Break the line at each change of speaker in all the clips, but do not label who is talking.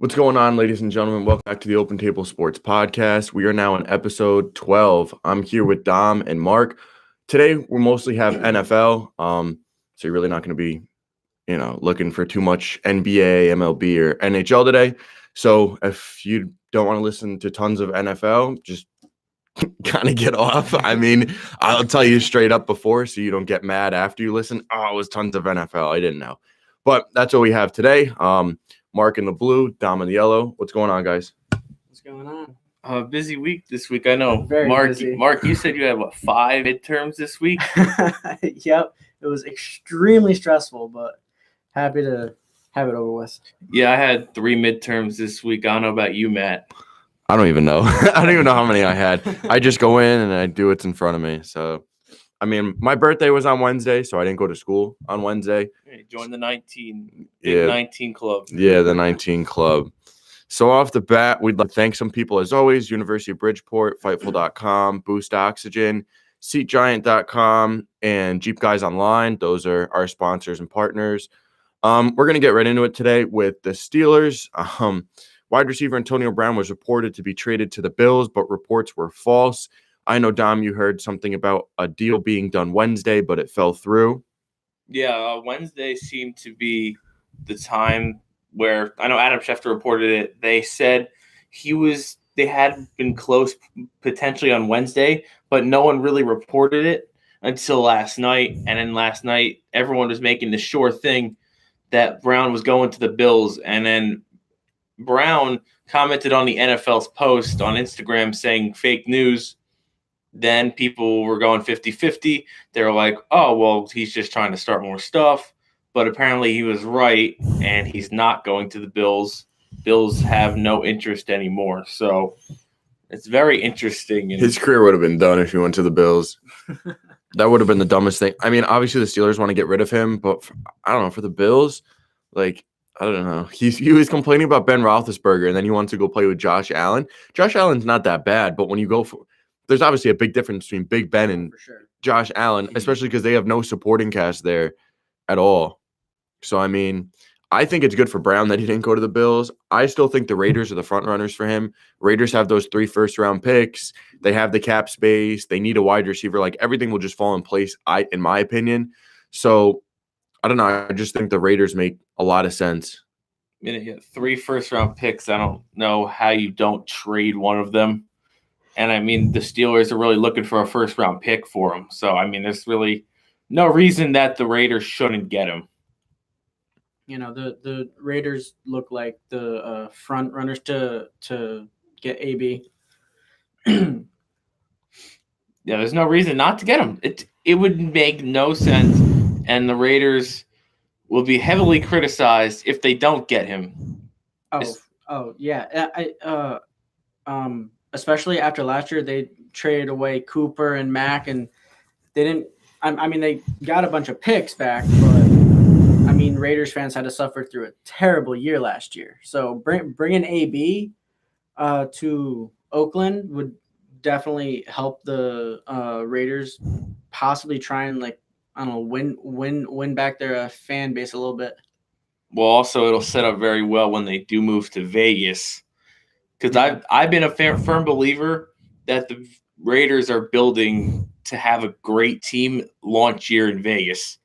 What's going on, ladies and gentlemen? Welcome back to the Open Table Sports Podcast. We are now in episode 12. I'm here with Dom and Mark. Today, we mostly have NFL. So you're really not going to be, looking for too much NBA, MLB, or NHL today. So if you don't want to listen to tons of NFL, just kind of get off. I mean, I'll tell you straight up before so you don't get mad after you listen. Oh, it was tons of NFL. I didn't know. But that's what we have today. Mark in the blue, Dom in the yellow. What's going on, guys?
What's going on?
Busy week this week. I know.
Very
Mark,
busy.
Mark, you said you had 5 midterms this week?
Yep. It was extremely stressful, but happy to have it over with.
Yeah, I had 3 midterms this week. I don't know about you, Matt.
I don't even know. I don't even know how many I had. I just go in and I do what's in front of me. So, I mean, my birthday was on Wednesday, so I didn't go to school on Wednesday.
Hey, join the 19 club.
Yeah, the 19 club. So off the bat, we'd like to thank some people as always: University of Bridgeport, Fightful.com, Boost Oxygen, SeatGiant.com, and Jeep Guys Online. Those are our sponsors and partners. We're going to get right into it today with the Steelers. Wide receiver Antonio Brown was reported to be traded to the Bills, but reports were false. I know, Dom, you heard something about a deal being done Wednesday, but it fell through.
Yeah, Wednesday seemed to be the time where I know Adam Schefter reported it. They said they had been close potentially on Wednesday, but no one really reported it until last night. And then last night, everyone was making the sure thing that Brown was going to the Bills. And then Brown commented on the NFL's post on Instagram saying fake news. Then people were going 50-50. They were like, oh, well, he's just trying to start more stuff. But apparently he was right, and he's not going to the Bills. Bills have no interest anymore. So it's very interesting.
His career would have been done if he went to the Bills. That would have been the dumbest thing. I mean, obviously the Steelers want to get rid of him, but I don't know, for the Bills, I don't know. He was complaining about Ben Roethlisberger, and then he wants to go play with Josh Allen. Josh Allen's not that bad, but when you go for – there's obviously a big difference between Big Ben and Josh Allen, especially because they have no supporting cast there at all. So, I mean, I think it's good for Brown that he didn't go to the Bills. I still think the Raiders are the front runners for him. Raiders have those 3 first-round picks. They have the cap space. They need a wide receiver. Everything will just fall in place, in my opinion. So, I don't know. I just think the Raiders make a lot of sense.
I mean, 3 first-round picks. I don't know how you don't trade one of them. And, I mean, the Steelers are really looking for a first-round pick for him. So, I mean, there's really no reason that the Raiders shouldn't get him.
You know, the Raiders look like the front runners to get AB.
Yeah, there's no reason not to get him. It would make no sense, and the Raiders will be heavily criticized if they don't get him.
Yeah. Especially after last year, they traded away Cooper and Mack, and they didn't. I mean, they got a bunch of picks back, but I mean, Raiders fans had to suffer through a terrible year last year. So bringing AB to Oakland would definitely help the Raiders possibly try and win back their fan base a little bit.
Well, also it'll set up very well when they do move to Vegas, because I've been a firm believer that the Raiders are building to have a great team launch year in Vegas.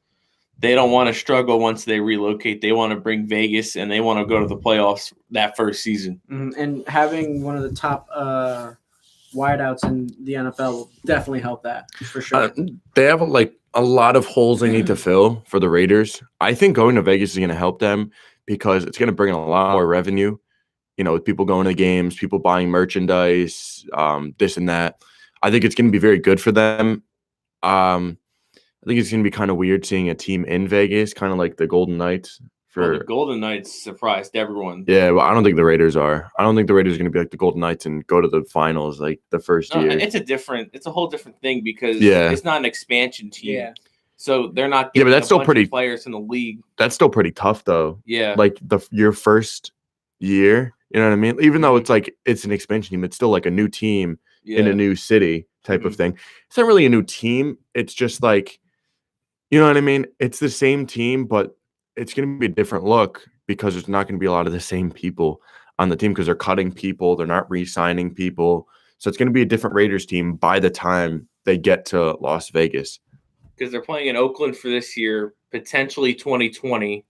They don't want to struggle once they relocate. They want to bring Vegas, and they want to go to the playoffs that first season.
Mm-hmm. And having one of the top wideouts in the NFL will definitely help that for sure.
They have a lot of holes they need to fill for the Raiders. I think going to Vegas is going to help them because it's going to bring in a lot more revenue. You know, with people going to the games, people buying merchandise, this and that. I think it's going to be very good for them. I think it's going to be kind of weird seeing a team in Vegas, kind of like the Golden Knights.
The Golden Knights surprised everyone.
Yeah, well, I don't think the Raiders are. I don't think the Raiders are going to be like the Golden Knights and go to the finals the first year.
It's a whole different thing because it's not an expansion team.
Yeah.
So they're not getting
but that's still pretty
players in the league.
That's still pretty tough though.
Yeah.
Your first year, you know what I mean? Even though it's an expansion team, it's still like a new team in a new city type of thing. It's not really a new team. It's just you know what I mean? It's the same team, but it's going to be a different look because there's not going to be a lot of the same people. on the team because they're cutting people. They're not re-signing people. So it's going to be a different Raiders team by the time they get to Las Vegas.
Because they're playing in Oakland for this year, potentially 2020.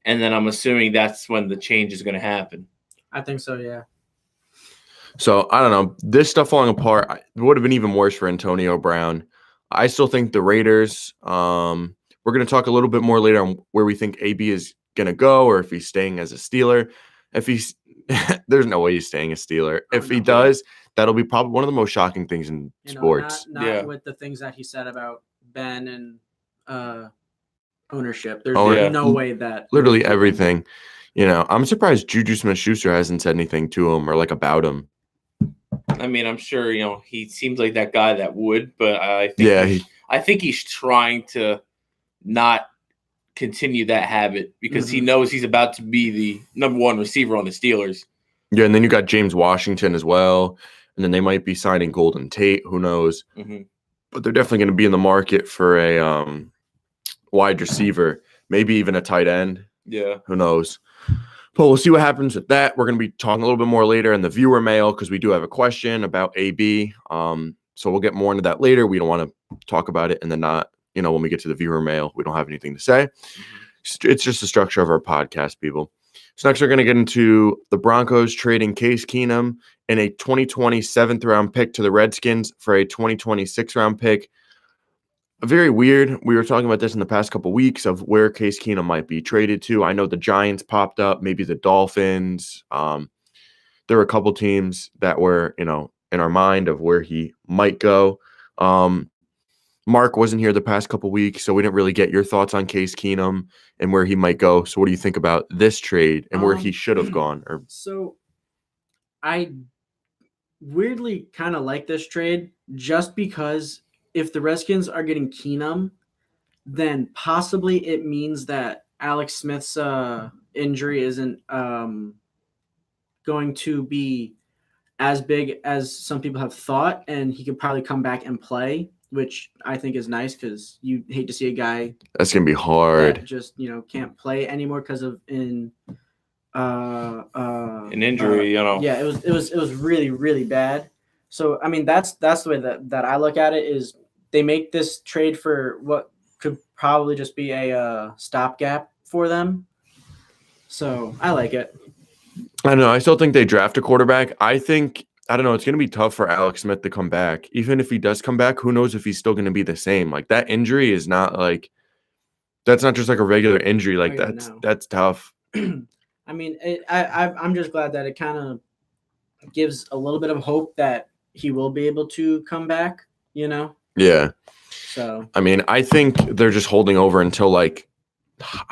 And then I'm assuming that's when the change is going to happen.
I think so, yeah.
So, I don't know. This stuff falling apart would have been even worse for Antonio Brown. I still think the Raiders, we're going to talk a little bit more later on where we think AB is going to go or if he's staying as a Steeler. If he's – there's no way he's staying a Steeler. If he does, that'll be probably one of the most shocking things in sports.
Not with the things that he said about Ben and ownership. There's no way that –
literally everything. I'm surprised Juju Smith-Schuster hasn't said anything to him or about him.
I mean, I'm sure, he seems like that guy that would, but I think he's trying to not continue that habit because he knows he's about to be the number one receiver on the Steelers.
Yeah, and then you got James Washington as well, and then they might be signing Golden Tate, who knows. But they're definitely going to be in the market for a wide receiver, maybe even a tight end.
Yeah.
Who knows? But we'll see what happens with that. We're going to be talking a little bit more later in the viewer mail because we do have a question about AB. So we'll get more into that later. We don't want to talk about it and then not, when we get to the viewer mail, we don't have anything to say. It's just the structure of our podcast, people. So next we're going to get into the Broncos trading Case Keenum and a 2020 7th-round pick to the Redskins for a 2020 6th-round pick. Very weird. We were talking about this in the past couple of weeks of where Case Keenum might be traded to. I know the Giants popped up, maybe the Dolphins. There were a couple teams that were, in our mind of where he might go. Mark wasn't here the past couple of weeks, so we didn't really get your thoughts on Case Keenum and where he might go. So what do you think about this trade and where he should have gone?
So I weirdly kind of like this trade just because if the Redskins are getting Keenum, then possibly it means that Alex Smith's injury isn't going to be as big as some people have thought, and he could probably come back and play, which I think is nice because you hate to see a guy
that's gonna be hard.
That just can't play anymore because of an
injury.
Yeah, it was really, really bad. So I mean that's the way that I look at it is. They make this trade for what could probably just be a stopgap for them. So I like it.
I don't know. I still think they draft a quarterback. I don't know. It's going to be tough for Alex Smith to come back. Even if he does come back, who knows if he's still going to be the same. That injury is not that's not just a regular injury. That's tough.
I mean, I'm just glad that it kind of gives a little bit of hope that he will be able to come back,
Yeah.
So
I mean, I think they're just holding over until I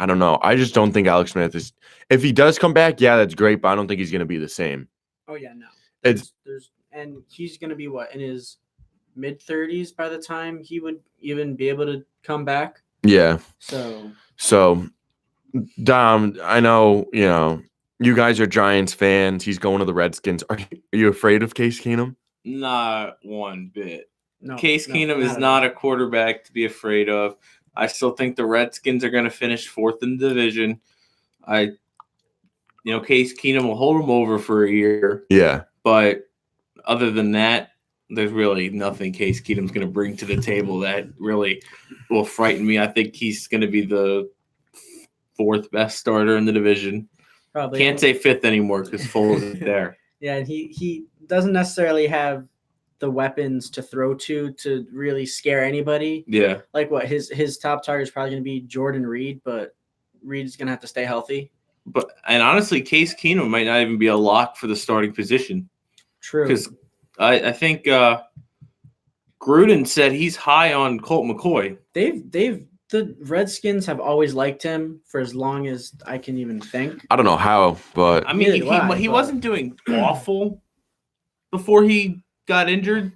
don't know. I just don't think Alex Smith is. If he does come back, yeah, that's great, but I don't think he's going to be the same.
Oh yeah, no. And he's going to be in his mid-30s by the time he would even be able to come back.
Yeah.
So
Dom, I know, you guys are Giants fans. He's going to the Redskins. Are you afraid of Case Keenum?
Not one bit.
No,
Case Keenum is not a quarterback to be afraid of. I still think the Redskins are going to finish 4th in the division. Case Keenum will hold him over for a year.
Yeah.
But other than that, there's really nothing Case Keenum's going to bring to the table that really will frighten me. I think he's going to be the 4th best starter in the division.
Probably.
Can't say 5th anymore because Foles is there.
Yeah, and he doesn't necessarily have the weapons to throw to really scare anybody.
Yeah.
His top target is probably going to be Jordan Reed, but Reed's going to have to stay healthy.
And honestly, Case Keenum might not even be a lock for the starting position.
True.
Because I think Gruden said he's high on Colt McCoy.
The Redskins have always liked him for as long as I can even think.
I don't know how, but
I mean, he wasn't doing awful before he got injured,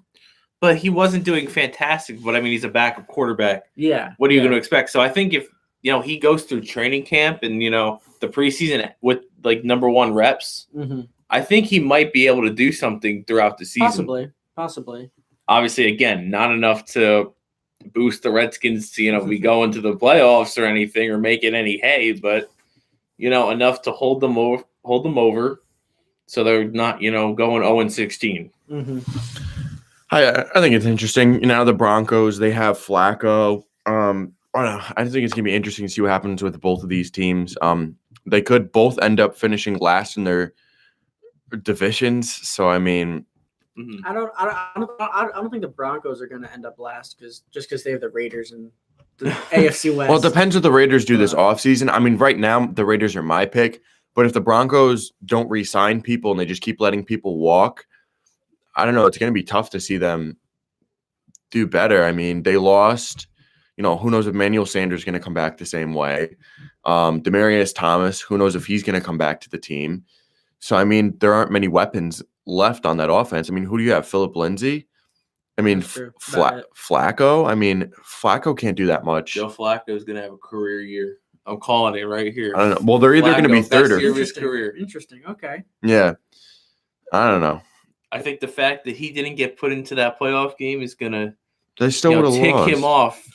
but he wasn't doing fantastic. But I mean, he's a backup quarterback.
Yeah.
What are you going to expect? So I think if he goes through training camp and the preseason with number 1 reps, I think he might be able to do something throughout the season.
Possibly.
Obviously, again, not enough to boost the Redskins to we go into the playoffs or anything or make it any hay, but enough to hold them over. so they're not, going 0-16.
Mm-hmm.
I think it's interesting. The Broncos, they have Flacco. I don't know. I think it's gonna be interesting to see what happens with both of these teams. They could both end up finishing last in their divisions. So I mean,
I don't think the Broncos are going to end up last because they have the Raiders and the AFC West.
Well, it depends what the Raiders do this offseason. I mean, right now the Raiders are my pick, but if the Broncos don't re-sign people and they just keep letting people walk, I don't know. It's going to be tough to see them do better. I mean, they lost. Who knows if Emmanuel Sanders is going to come back the same way. Demaryius Thomas, who knows if he's going to come back to the team. So, I mean, there aren't many weapons left on that offense. I mean, who do you have? Phillip Lindsay? I mean, Flacco? I mean, Flacco can't do that much.
Joe Flacco is going to have a career year. I'm calling it right here.
I don't know. Well, they're either going to be third or
his career.
Interesting. Okay.
Yeah. I don't know.
I think the fact that he didn't get put into that playoff game is going to
they still would have
tick
lost.
him off.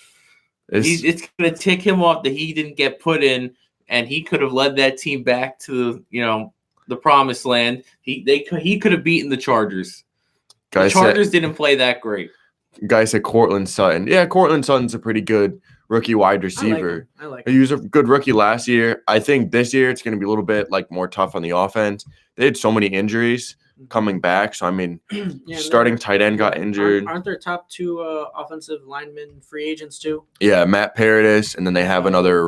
It's going to tick him off that he didn't get put in, and he could have led that team back to the promised land. He could have beaten the Chargers. The Chargers didn't play that great.
Guy said Cortland Sutton. Yeah, Cortland Sutton's a pretty good rookie wide receiver.
I like him.
He was a good rookie last year. I think this year it's going to be a little bit more tough on the offense. They had so many injuries coming back. So, I mean, starting tight end got injured.
Aren't their top two offensive linemen free agents too?
Yeah, Matt Paradis, and then they have another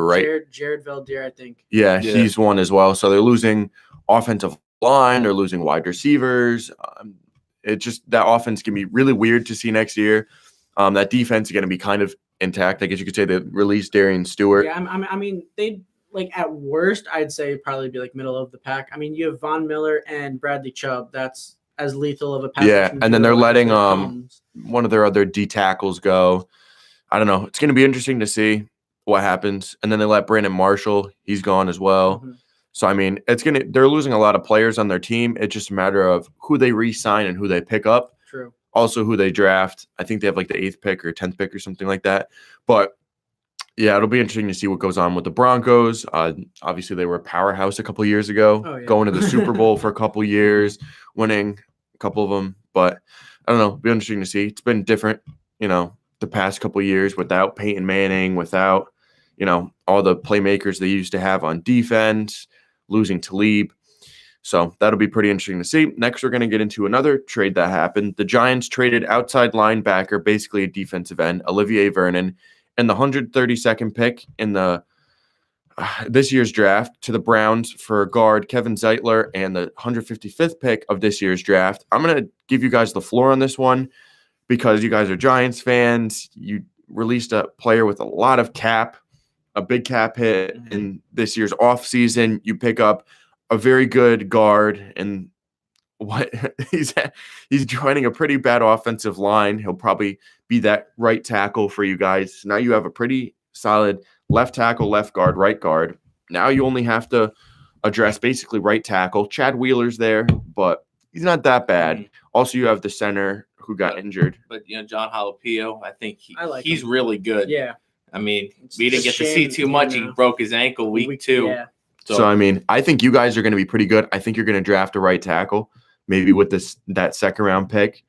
Jared Valdir, I think.
Yeah, he's one as well. So they're losing offensive line. They're losing wide receivers. It just that offense can be really weird to see next year. That defense is going to be kind of intact. I guess you could say they released Darian Stewart.
Yeah, I mean, they'd at worst, I'd say probably be middle of the pack. I mean, you have Von Miller and Bradley Chubb. That's as lethal of a pass.
Yeah, and then they're letting one of their other D tackles go. I don't know. It's going to be interesting to see what happens. And then they let Brandon Marshall. He's gone as well.
Mm-hmm.
So, I mean, they're losing a lot of players on their team. It's just a matter of who they re-sign and who they pick up.
True.
Also, who they draft. I think they have the 8th pick or 10th pick or something like that. But, yeah, it'll be interesting to see what goes on with the Broncos. Obviously, they were a powerhouse a couple of years ago, going to the Super Bowl for a couple of years, winning a couple of them. But, I don't know. It'll be interesting to see. It's been different, the past couple of years without Peyton Manning, without, all the playmakers they used to have on defense. Losing Talib. So that'll be pretty interesting to see. Next, we're going to get into another trade that happened. The Giants traded outside linebacker, basically a defensive end, Olivier Vernon, and the 132nd pick in the this year's draft to the Browns for guard Kevin Zeitler and the 155th pick of this year's draft. I'm going to give you guys the floor on this one because you guys are Giants fans. You released a player with a lot of cap. A big cap hit in this year's offseason. You pick up a very good guard, and he's joining a pretty bad offensive line. He'll probably be that right tackle for you guys. Now you have a pretty solid left tackle, left guard, right guard. Now you only have to address basically right tackle. Chad Wheeler's there, but he's not that bad. Also, you have the center who got injured.
But John Jalapeno, I think he's
him.
Really good.
Yeah.
I mean, we didn't get to see too much. He broke his ankle week 2.
Yeah.
So, I mean, I think you guys are going to be pretty good. I think you're going to draft a right tackle, maybe with that second-round pick.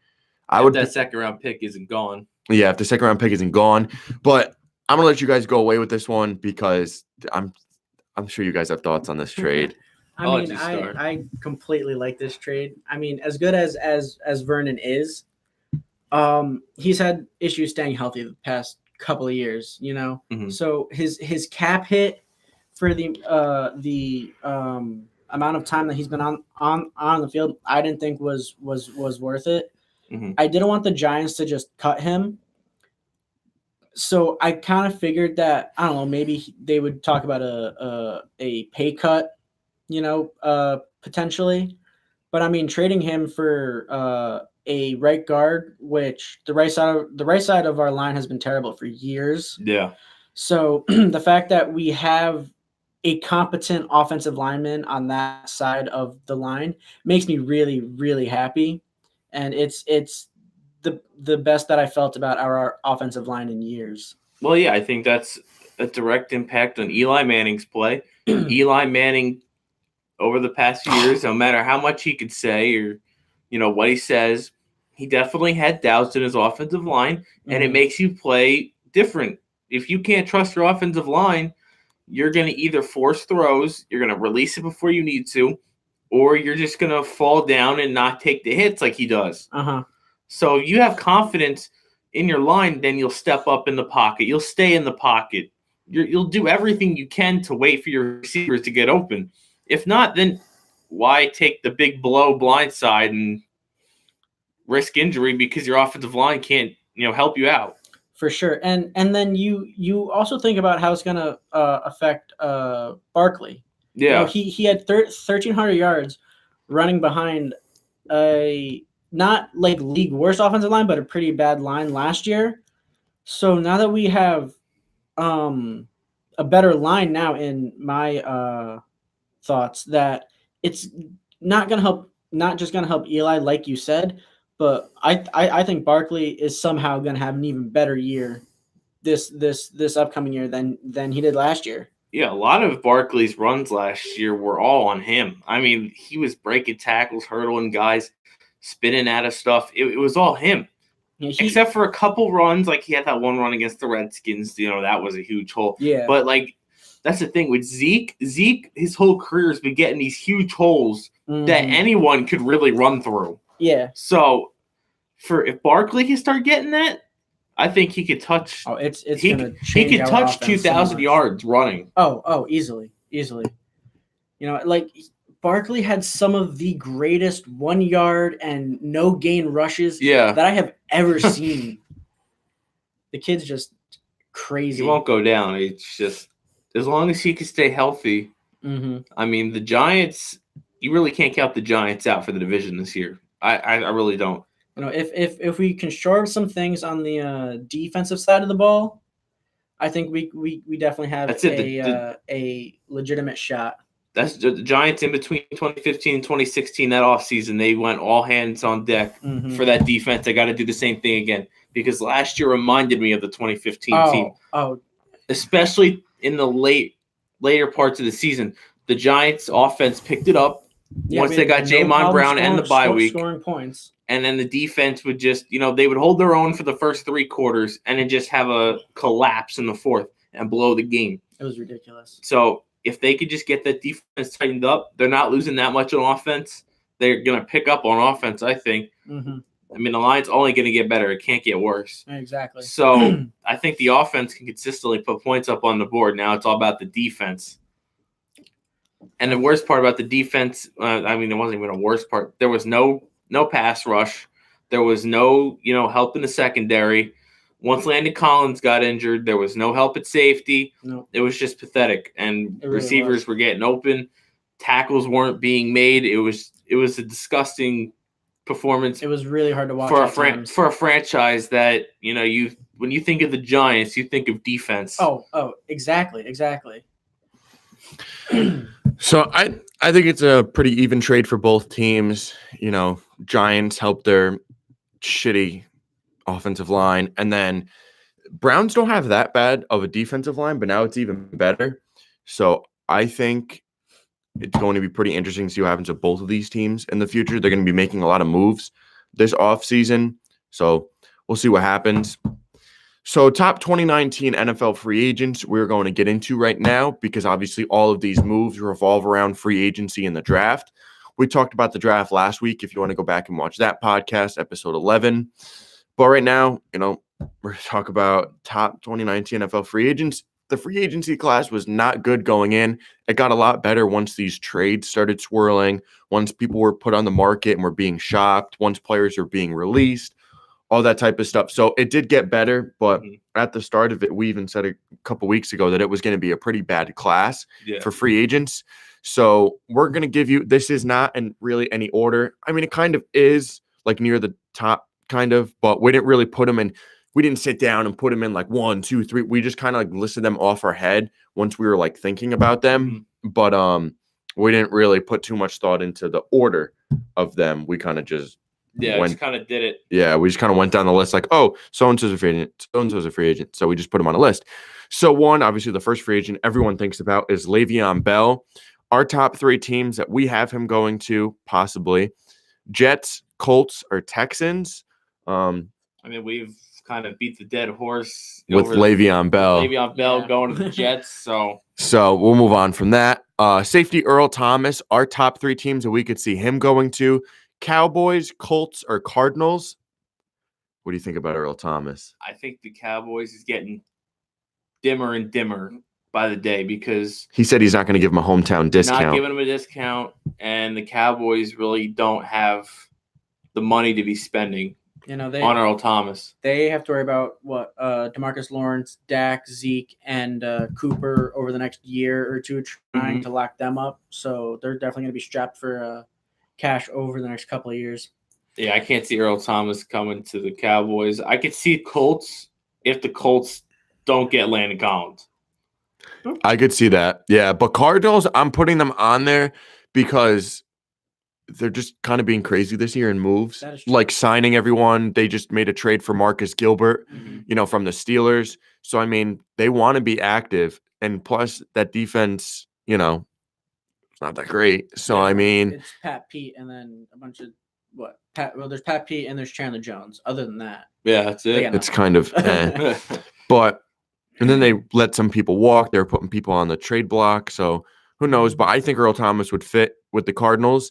That second-round pick isn't gone.
Yeah, if the second-round pick isn't gone. But I'm going to let you guys go away with this one because I'm sure you guys have thoughts on this trade.
I completely like this trade. I mean, as good as Vernon is, he's had issues staying healthy the past couple of years, So his cap hit for the amount of time that he's been on the field, I didn't think was worth it.
Mm-hmm.
I didn't want the Giants to just cut him. So I kind of figured that, I don't know, maybe they would talk about a pay cut, potentially. But I mean, trading him for a right guard, which the right side of our line has been terrible for years.
Yeah.
So the fact that we have a competent offensive lineman on that side of the line makes me really, really happy. And it's the best that I felt about our offensive line in years.
Well, yeah, I think that's a direct impact on Eli Manning's play. Eli Manning over the past few years, no matter how much he could say or, what he says, he definitely had doubts in his offensive line, and it makes you play different. If you can't trust your offensive line, you're going to either force throws, you're going to release it before you need to, or you're just going to fall down and not take the hits like he does. So if you have confidence in your line, then you'll step up in the pocket. You'll stay in the pocket. You'll do everything you can to wait for your receivers to get open. If not, then why take the big blow blindside and risk injury because your offensive line can't, help you out?
For sure. And then you also think about how it's going to affect Barkley.
Yeah.
He had 1,300 yards running behind a not like league worst offensive line, but a pretty bad line last year. So now that we have a better line now, in my thoughts, that it's not going to help, not just going to help Eli, like you said, but I think Barkley is somehow going to have an even better year this upcoming year than he did last year.
Yeah, a lot of Barkley's runs last year were all on him. I mean, he was breaking tackles, hurdling guys, spinning out of stuff. It was all him. Yeah, except for a couple runs, like he had that one run against the Redskins. That was a huge hole.
Yeah.
But, that's the thing with Zeke. Zeke, his whole career has been getting these huge holes that anyone could really run through.
Yeah.
So, if Barkley can start getting that, I think he could touch.
Oh, it's
he could touch 2,000 yards running.
Oh, easily. Barkley had some of the greatest 1 yard and no gain rushes that I have ever seen. The kid's just crazy.
He won't go down. It's just as long as he can stay healthy. I mean, the Giants. You really can't count the Giants out for the division this year. I really don't.
If we can shore up some things on the defensive side of the ball, I think we definitely have a legitimate shot.
That's the Giants in between 2015 and 2016, that offseason. They went all hands on deck for that defense. They got to do the same thing again because last year reminded me of the 2015 team. Especially in the later parts of the season. The Giants offense picked it up once they got Jamon Brown and the bye week.
Scoring points.
And then the defense would just, they would hold their own for the first 3 quarters and then just have a collapse in the fourth and blow the game.
It was ridiculous.
So if they could just get that defense tightened up, they're not losing that much on offense. They're going to pick up on offense, I think. I mean, the line's only going to get better. It can't get worse.
Exactly.
So I think the offense can consistently put points up on the board. Now it's all about the defense. And the worst part about the defense, it wasn't even a worst part. There was no pass rush. There was no, help in the secondary. Once Landon Collins got injured, there was no help at safety.
No.
It was just pathetic. And
really
receivers were getting open. Tackles weren't being made. It was a disgusting performance.
It was really hard to watch
for a franchise that, when you think of the Giants, you think of defense.
Oh, exactly.
So I think it's a pretty even trade for both teams. Giants helped their shitty offensive line, and then Browns don't have that bad of a defensive line, but now it's even better. So I think it's going to be pretty interesting to see what happens with both of these teams in the future. They're going to be making a lot of moves this offseason, so we'll see what happens. So top 2019 NFL free agents we're going to get into right now because obviously all of these moves revolve around free agency and the draft. We talked about the draft last week if you want to go back and watch that podcast, episode 11. But right now, we're going to talk about top 2019 NFL free agents. The free agency class was not good going in. It got a lot better once these trades started swirling, once people were put on the market and were being shopped, once players were being released, all that type of stuff. So it did get better, but at the start of it, we even said a couple weeks ago that it was going to be a pretty bad class for free agents. So we're going to give you, this is not in really any order. I mean, it kind of is like near the top kind of, but we didn't really put them in. We didn't sit down and put them in like 1, 2, 3. We just kind of like listed them off our head once we were like thinking about them. But we didn't really put too much thought into the order of them. We kind of just
just kind of did it.
Yeah, we just kind of went down the list like, oh, so-and-so's a free agent, so-and-so's a free agent. So we just put them on a list. So one, obviously the first free agent everyone thinks about is Le'Veon Bell. our top 3 teams that we have him going to, possibly Jets, Colts, or Texans.
I mean, we've kind of beat the dead horse
With Le'Veon Bell.
Le'Veon Bell going to the Jets.
So we'll move on from that. Safety Earl Thomas, our top 3 teams that we could see him going to: Cowboys, Colts, or Cardinals. What do you think about Earl Thomas?
I think the Cowboys is getting dimmer and dimmer by the day because
he said he's not going to give him a hometown discount.
Not giving him a discount, and the Cowboys really don't have the money to be spending. On Earl Thomas.
They have to worry about what DeMarcus Lawrence, Dak, Zeke, and Cooper over the next year or two, trying to lock them up. So they're definitely going to be strapped for cash over the next couple of years.
Yeah, I can't see Earl Thomas coming to the Cowboys. I could see Colts if the Colts don't get Landon Collins.
I could see that. Yeah, but Cardinals, I'm putting them on there because they're just kind of being crazy this year in moves, like signing everyone. They just made a trade for Marcus Gilbert, from the Steelers. So, I mean, they want to be active. And plus that defense, it's not that great. So, I mean,
it's Pat Pete and then a bunch of there's Pat Pete and there's Chandler Jones. Other than that,
yeah, that's it.
It's kind of, and then they let some people walk. They were putting people on the trade block. So who knows? But I think Earl Thomas would fit with the Cardinals.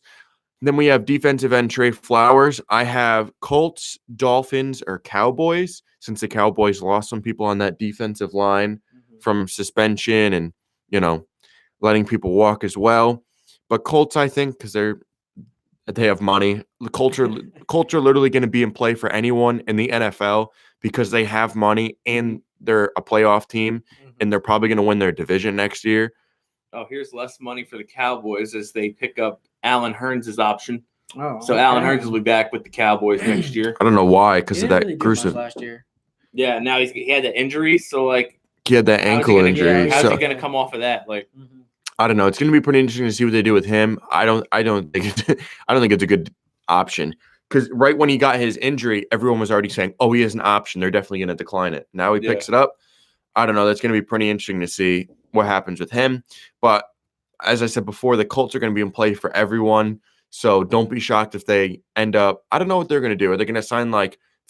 Then we have defensive end Trey Flowers. I have Colts, Dolphins, or Cowboys, since the Cowboys lost some people on that defensive line from suspension and, letting people walk as well. But Colts, I think, because they have money. The culture literally going to be in play for anyone in the NFL because they have money and they're a playoff team and they're probably going to win their division next year.
Oh, here's less money for the Cowboys as they pick up Allen Hurns' option.
Oh,
so Allen Hurns will be back with the Cowboys next year.
I don't know why, because of that
really
gruesome
last year.
Yeah, now he had the injury, so
he had that ankle injury.
How's he going to come off of that?
I don't know. It's going to be pretty interesting to see what they do with him. I don't think it's a good option because right when he got his injury, everyone was already saying, "Oh, he has an option. They're definitely going to decline it." Now he picks it up. I don't know. That's going to be pretty interesting to see what happens with him. But as I said before, the Colts are going to be in play for everyone. So don't be shocked if they end up. I don't know what they're going to do. Are they going to sign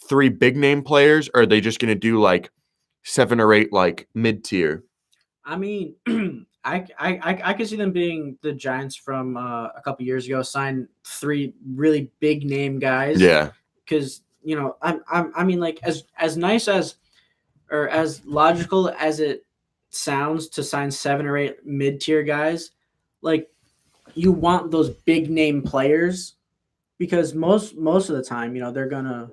3 big name players, or are they just going to do 7 or 8 mid tier?
I mean, I could see them being the Giants from a couple years ago, sign 3 really big name guys.
Yeah,
because I mean, as nice as or as logical as it sounds to sign 7 or 8 mid tier guys, you want those big name players because most of the time, they're gonna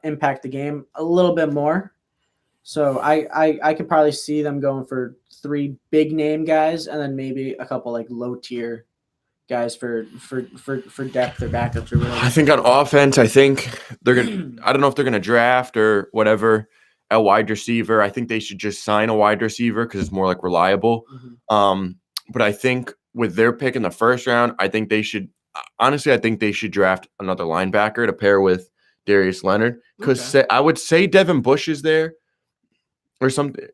impact the game a little bit more. So I could probably see them going for 3 big name guys and then maybe a couple low tier guys for depth or backups or whatever.
I think on offense, they're gonna. I don't know if they're gonna draft or whatever a wide receiver. I think they should just sign a wide receiver because it's more reliable. But I think with their pick in the first round, I think they should draft another linebacker to pair with Darius Leonard because I would say Devin Bush is there. Or something.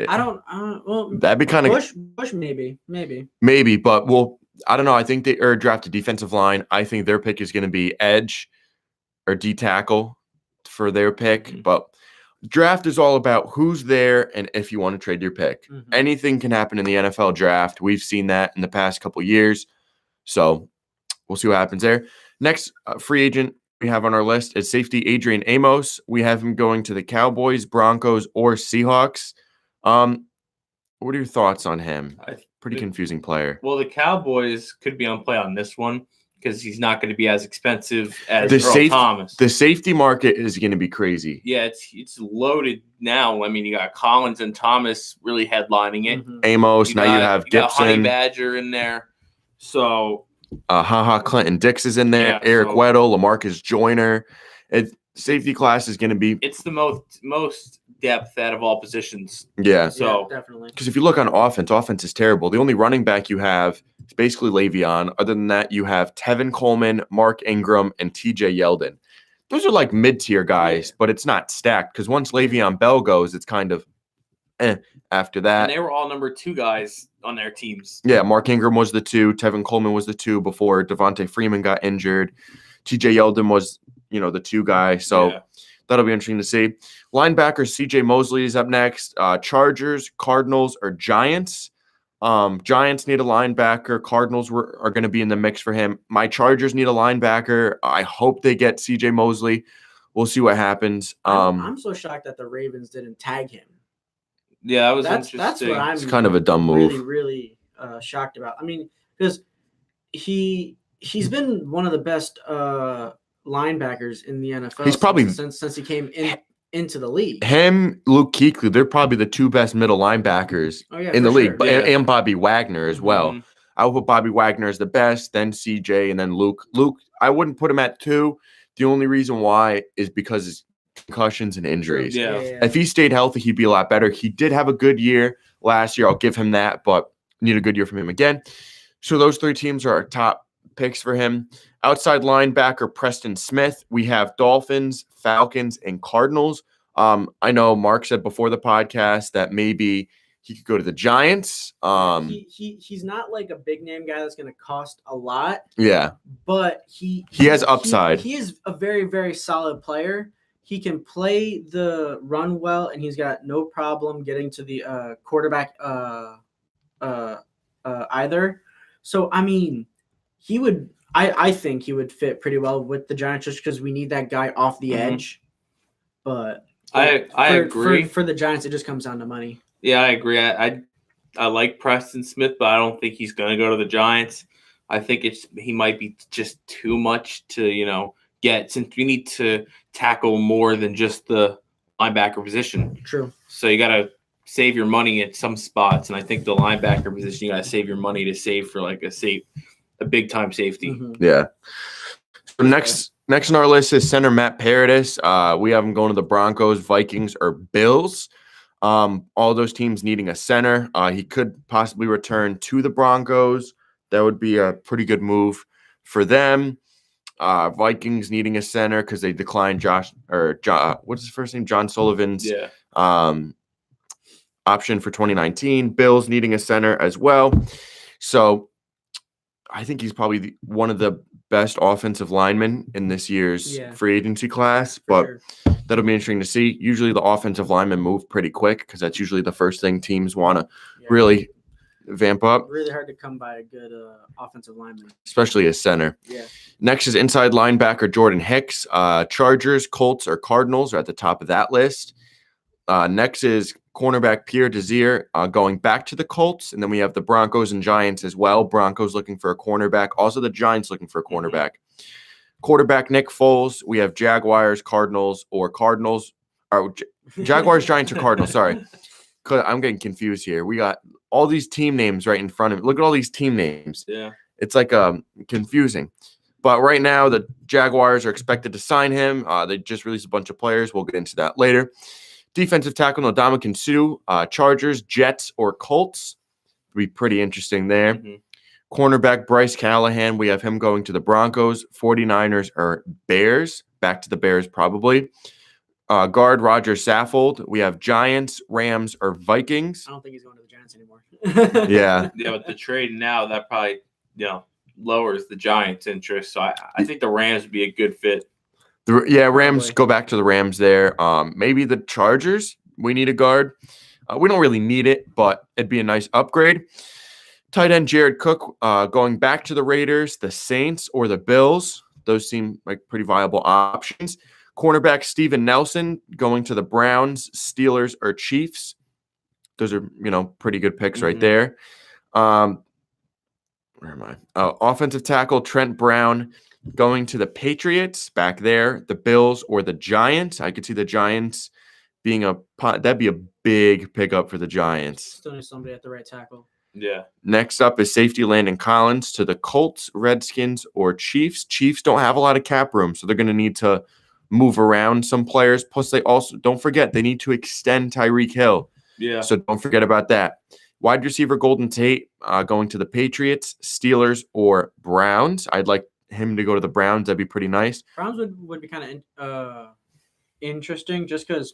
I don't. Well,
that'd be kind of
Bush maybe.
But I don't know. I think they draft a defensive line. I think their pick is going to be edge or D tackle for their pick. But draft is all about who's there and if you want to trade your pick. Anything can happen in the NFL draft. We've seen that in the past couple of years. So we'll see what happens there. Next free agent we have on our list is safety Adrian Amos. We have him going to the Cowboys, Broncos, or Seahawks. What are your thoughts on him? Pretty confusing player.
Well, the Cowboys could be on play on this one because he's not going to be as expensive as Earl Thomas.
The safety market is going to be crazy.
Yeah, it's loaded now. I mean, you got Collins and Thomas really headlining it.
Amos. You have Gibson.
Got Honey Badger in there. So
Clinton Dix is in there. Eric Weddle, LaMarcus Joyner. Safety class is going to be.
It's the most depth out of all positions.
Yeah.
So definitely.
Because if you look on offense is terrible. The only running back you have is basically Le'Veon. Other than that, you have Tevin Coleman, Mark Ingram, and TJ Yeldon. Those are mid-tier guys, but it's not stacked because once Le'Veon Bell goes, it's kind of After that.
And they were all number 2 guys on their teams.
Yeah, Mark Ingram was the 2. Tevin Coleman was the 2 before Devontae Freeman got injured. TJ Yeldon was, the 2 guy. So that'll be interesting to see. Linebacker CJ Mosley is up next. Chargers, Cardinals, or Giants. Giants need a linebacker. Cardinals are going to be in the mix for him. My Chargers need a linebacker. I hope they get CJ Mosley. We'll see what happens.
I'm so shocked that the Ravens didn't tag him.
Yeah, that was
That's
interesting.
what I'm
it's kind of a dumb move.
Really, really shocked about. I mean, because he's been one of the best linebackers in the NFL.
He's probably
since he came into the league.
Him, Luke Kuechly, they're probably the 2 best middle linebackers in the league,
sure.
and Bobby Wagner as well. I would put Bobby Wagner as the best, then CJ, and then Luke. Luke, I wouldn't put him at 2. The only reason why is because his concussions and injuries.
Yeah.
If he stayed healthy, he'd be a lot better. He did have a good year last year. I'll give him that, but need a good year from him again. So those 3 teams are our top picks for him. Outside linebacker Preston Smith. We have Dolphins, Falcons, and Cardinals. I know Mark said before the podcast that maybe he could go to the Giants.
He's not like a big name guy that's going to cost a lot.
Yeah,
but he
has upside.
He is a very, very solid player. He can play the run well, and he's got no problem getting to the quarterback either. So, I mean, he would – I think he would fit pretty well with the Giants just because we need that guy off the edge. But
I agree.
For the Giants, it just comes down to money.
Yeah, I agree. I like Preston Smith, but I don't think he's going to go to the Giants. I think he might be just too much to, get, since we need to tackle more than just the linebacker position.
True.
So you got to save your money at some spots, and I think the linebacker position, you got to save your money to save for like a big time safety.
Yeah. So next on our list is center Matt Paradis. We have him going to the Broncos, Vikings, or Bills. All those teams needing a center. He could possibly return to the Broncos. That would be a pretty good move for them. Vikings needing a center because they declined John, what's his first name? John Sullivan's option for 2019. Bills needing a center as well. So I think he's probably one of the best offensive linemen in this year's free agency class, but that'll be interesting to see. Usually the offensive linemen move pretty quick because that's usually the first thing teams want to really vamp up.
Really hard to come by a good offensive lineman. Especially
a center.
Yeah.
Next is inside linebacker Jordan Hicks. Chargers, Colts, or Cardinals are at the top of that list. Next is cornerback Pierre Desir going back to the Colts. And then we have the Broncos and Giants as well. Broncos looking for a cornerback. Also the Giants looking for a cornerback. Quarterback Nick Foles. We have Jaguars, Cardinals, or Cardinals. Or Jaguars, Giants, or Cardinals. Sorry. I'm getting confused here. We got all these team names right in front of me. Look at all these team names.
Yeah.
It's like confusing. But right now, the Jaguars are expected to sign him. They just released a bunch of players. We'll get into that later. Defensive tackle Ndamukong Suh, Chargers, Jets, or Colts. Would be pretty interesting there. Cornerback Bryce Callahan. We have him going to the Broncos, 49ers, or Bears. Back to the Bears probably. Guard Roger Saffold. We have Giants, Rams, or Vikings.
I don't think he's going to the Giants anymore.
Yeah.
Yeah, with the trade now, that probably lowers the Giants' interest. So I think the Rams would be a good fit.
Rams go back to the Rams there. Maybe the Chargers. We need a guard. We don't really need it, but it'd be a nice upgrade. Tight end Jared Cook going back to the Raiders, the Saints, or the Bills. Those seem like pretty viable options. Cornerback Steven Nelson going to the Browns, Steelers, or Chiefs. Those are, pretty good picks right there. Where am I? Offensive tackle Trent Brown going to the Patriots back there, the Bills, or the Giants. I could see the Giants being that'd be a big pickup for the Giants.
Still need somebody at the right tackle.
Yeah.
Next up is safety Landon Collins to the Colts, Redskins, or Chiefs. Chiefs don't have a lot of cap room, so they're going to need to move around some players. Plus, they also, don't forget, they need to extend Tyreek Hill.
Yeah.
So don't forget about that. Wide receiver Golden Tate going to the Patriots, Steelers, or Browns. I'd like him to go to the Browns. That'd be pretty nice.
Browns would be kind of interesting just because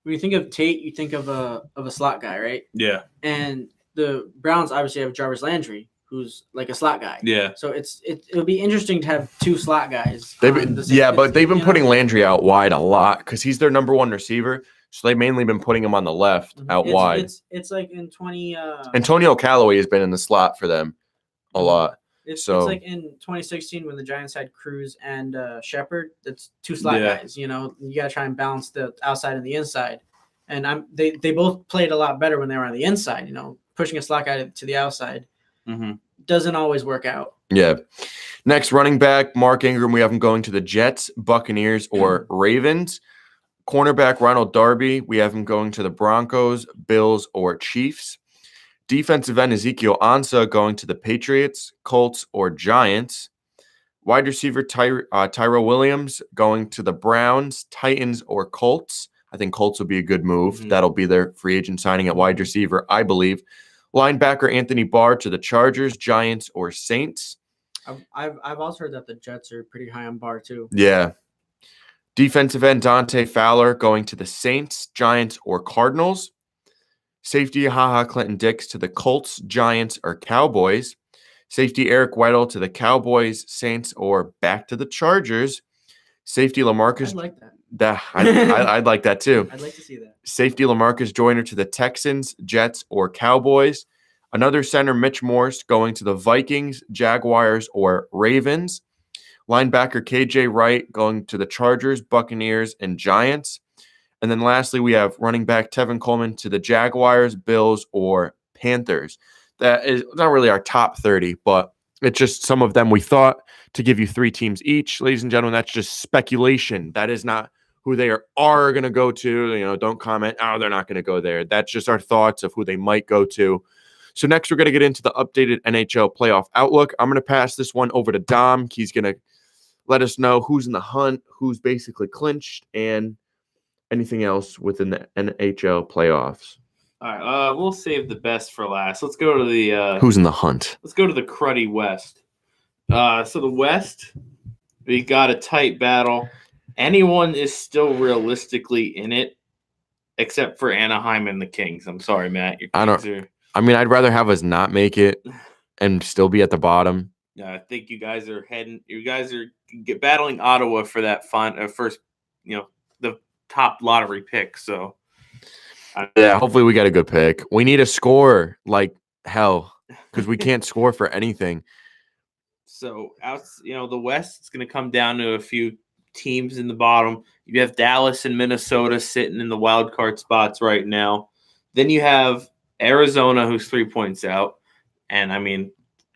when you think of Tate, you think of a slot guy, right?
Yeah.
And the Browns obviously have Jarvis Landry, who's like a slot guy.
Yeah.
So it would be interesting to have 2 slot guys.
But they've been putting Landry out wide a lot because he's their number 1 receiver. So they've mainly been putting him on the left out wide.
It's like in 20.
Antonio Callaway has been in the slot for them a lot.
It's like in 2016 when the Giants had Cruz and Shepard. That's 2 slot guys. You know, you got to try and balance the outside and the inside. And they both played a lot better when they were on the inside. You know, pushing a slot guy to the outside doesn't always work out.
Yeah. Next, running back Mark Ingram. We have him going to the Jets, Buccaneers, or Ravens. Cornerback Ronald Darby. We have him going to the Broncos, Bills, or Chiefs. Defensive end Ezekiel Ansah going to the Patriots, Colts, or Giants. Wide receiver Tyrell Williams going to the Browns, Titans, or Colts. I think Colts will be a good move. That'll be their free agent signing at wide receiver, I believe. Linebacker Anthony Barr to the Chargers, Giants, or Saints.
I've also heard that the Jets are pretty high on Barr too.
Yeah. Defensive end Dante Fowler going to the Saints, Giants, or Cardinals. Safety Clinton Dix to the Colts, Giants, or Cowboys. Safety Eric Weddle to the Cowboys, Saints, or back to the Chargers. Safety Lamarcus.
I like that.
I'd like that too.
I'd like to see that.
Safety Lamarcus Joyner to the Texans, Jets, or Cowboys. Another center Mitch Morse going to the Vikings, Jaguars, or Ravens. Linebacker KJ Wright going to the Chargers, Buccaneers, and Giants. And then lastly, we have running back Tevin Coleman to the Jaguars, Bills, or Panthers. That is not really our top 30, but it's just some of them we thought to give you 3 teams each. Ladies and gentlemen, that's just speculation. That is not who they are going to go to. You know, don't comment, oh, they're not going to go there. That's just our thoughts of who they might go to. So next, we're going to get into the updated NHL playoff outlook. I'm going to pass this one over to Dom. He's going to let us know who's in the hunt, who's basically clinched, and anything else within the NHL playoffs.
All right, we'll save the best for last. Let's go to the
who's in the hunt.
Let's go to the cruddy West. So the West, we got a tight battle. Anyone is still realistically in it, except for Anaheim and the Kings. I'm sorry, Matt.
I'd rather have us not make it and still be at the bottom.
Yeah, I think you guys are battling Ottawa for that first, the top lottery pick. So,
yeah, hopefully we get a good pick. We need a score like hell because we can't score for anything.
So, the West is going to come down to a few teams in the bottom. You have Dallas and Minnesota sitting in the wild card spots right now. Then you have Arizona, who's 3 points out. And,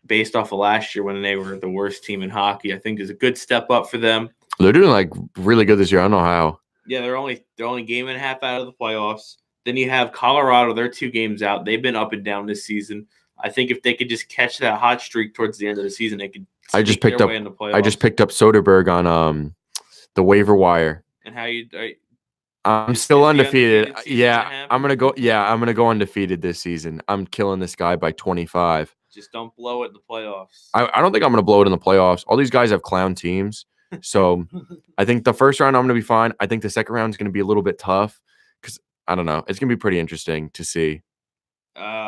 based off of last year when they were the worst team in hockey, I think is a good step up for them.
They're doing really good this year. I don't know how.
Yeah, they're only game and a half out of the playoffs. Then you have Colorado. They're 2 games out. They've been up and down this season. I think if they could just catch that hot streak towards the end of the season, they could. I just picked up
Soderberg on the waiver wire.
And how you?
I'm still undefeated. Yeah, I'm gonna go. Yeah, I'm gonna go undefeated this season. I'm killing this guy by 25.
Just don't blow it in the playoffs.
I don't think I'm gonna blow it in the playoffs. All these guys have clown teams, so I think the first round I'm gonna be fine. I think the second round is gonna be a little bit tough because I don't know. It's gonna be pretty interesting to see.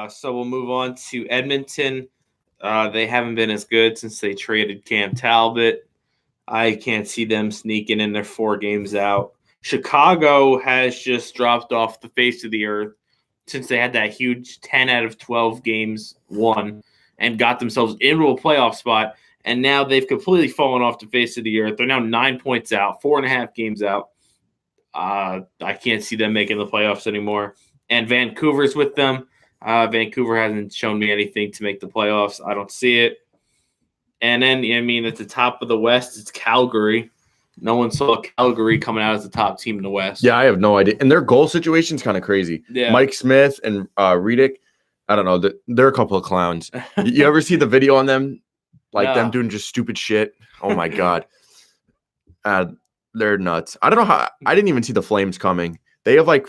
So we'll move on to Edmonton. They haven't been as good since they traded Cam Talbot. I can't see them sneaking in. They're 4 games out. Chicago has just dropped off the face of the earth since they had that huge 10 out of 12 games won and got themselves into a playoff spot. And now they've completely fallen off the face of the earth. They're now 9 points out, 4.5 games out. I can't see them making the playoffs anymore. And Vancouver's with them. Vancouver hasn't shown me anything to make the playoffs. I don't see it. And then, at the top of the West, it's Calgary. No one saw Calgary coming out as the top team in the West.
Yeah, I have no idea. And their goal situation is kind of crazy.
Yeah.
Mike Smith and Redick, I don't know. They're a couple of clowns. You ever see the video on them? Them doing just stupid shit? Oh, my God. They're nuts. I don't know how. I didn't even see the Flames coming. They have I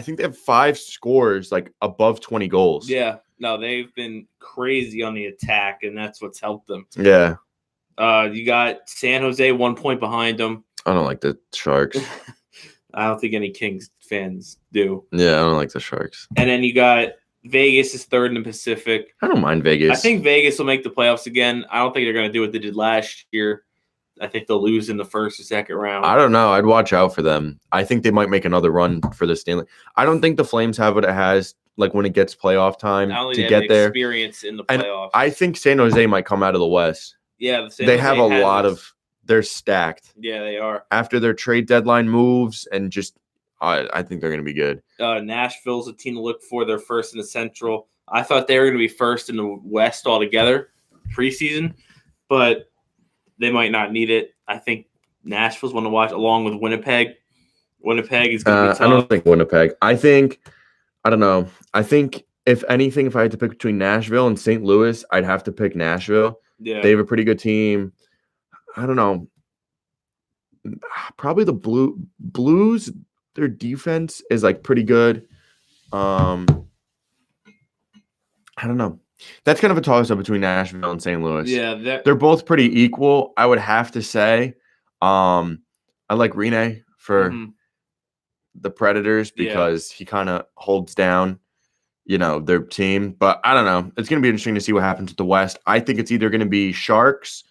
think they have 5 scores above 20 goals.
Yeah. No, they've been crazy on the attack, and that's what's helped them.
Yeah.
You got San Jose 1 point behind them.
I don't like the Sharks.
I don't think any Kings fans do.
Yeah, I don't like the Sharks.
And then you got Vegas is third in the Pacific.
I don't mind Vegas.
I think Vegas will make the playoffs again. I don't think they're going to do what they did last year. I think they'll lose in the first or second round.
I don't know. I'd watch out for them. I think they might make another run for the Stanley. I don't think the Flames have what it has, like when it gets playoff time to get there.
Experience in the
And
playoffs.
I think San Jose might come out of the West.
Yeah,
they have a lot of. They're stacked.
Yeah, they are.
After their trade deadline moves, and just I think they're going to be good.
Nashville's a team to look for. They're first in the Central. I thought they were going to be first in the West altogether preseason, but they might not need it. I think Nashville's one to watch along with Winnipeg. Winnipeg is going to be tough.
I don't think Winnipeg. I don't know. I think if anything, if I had to pick between Nashville and St. Louis, I'd have to pick Nashville.
Yeah.
They have a pretty good team. I don't know. Probably the Blues, their defense is like pretty good. I don't know. That's kind of a toss-up between Nashville and St. Louis.
Yeah,
they're both pretty equal, I would have to say. I like Rene for the Predators because he kind of holds down, their team. But I don't know. It's going to be interesting to see what happens with the West. I think it's either going to be Sharks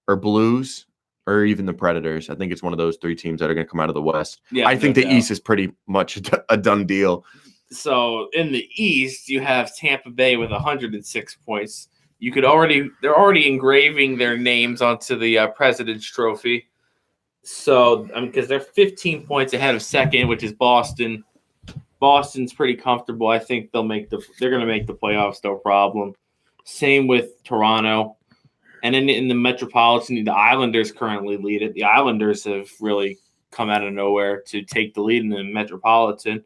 or Blues or even the Predators. I think it's one of those three teams that are going to come out of the West. Yeah, I think the East is pretty much a done deal.
So in the East, you have Tampa Bay with 106 points. They're already engraving their names onto the President's Trophy. So, because they're 15 points ahead of second, which is Boston. Boston's pretty comfortable. I think they're going to make the playoffs, no problem. Same with Toronto. And in the Metropolitan, the Islanders currently lead it. The Islanders have really come out of nowhere to take the lead in the Metropolitan.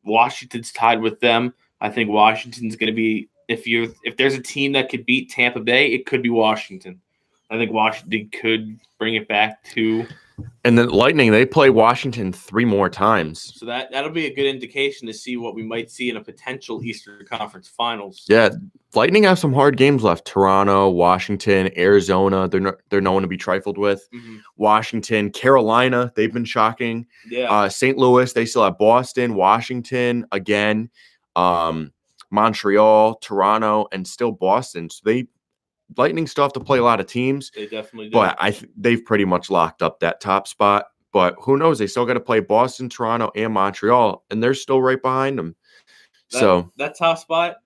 Washington's tied with them. I think Washington's going to be if there's a team that could beat Tampa Bay, it could be Washington. I think Washington could bring it back to.
And the Lightning, they play Washington 3 more times.
So that'll be a good indication to see what we might see in a potential Eastern Conference Finals.
Yeah, Lightning have some hard games left. Toronto, Washington, Arizona, they're no one to be trifled with.
Mm-hmm.
Washington, Carolina, they've been shocking.
Yeah.
St. Louis, they still have Boston, Washington again, Montreal, Toronto, and still Boston. So Lightning still have to play a lot of teams.
They definitely do.
But they've pretty much locked up that top spot. But who knows? They still got to play Boston, Toronto, and Montreal, and they're still right behind them.
That top spot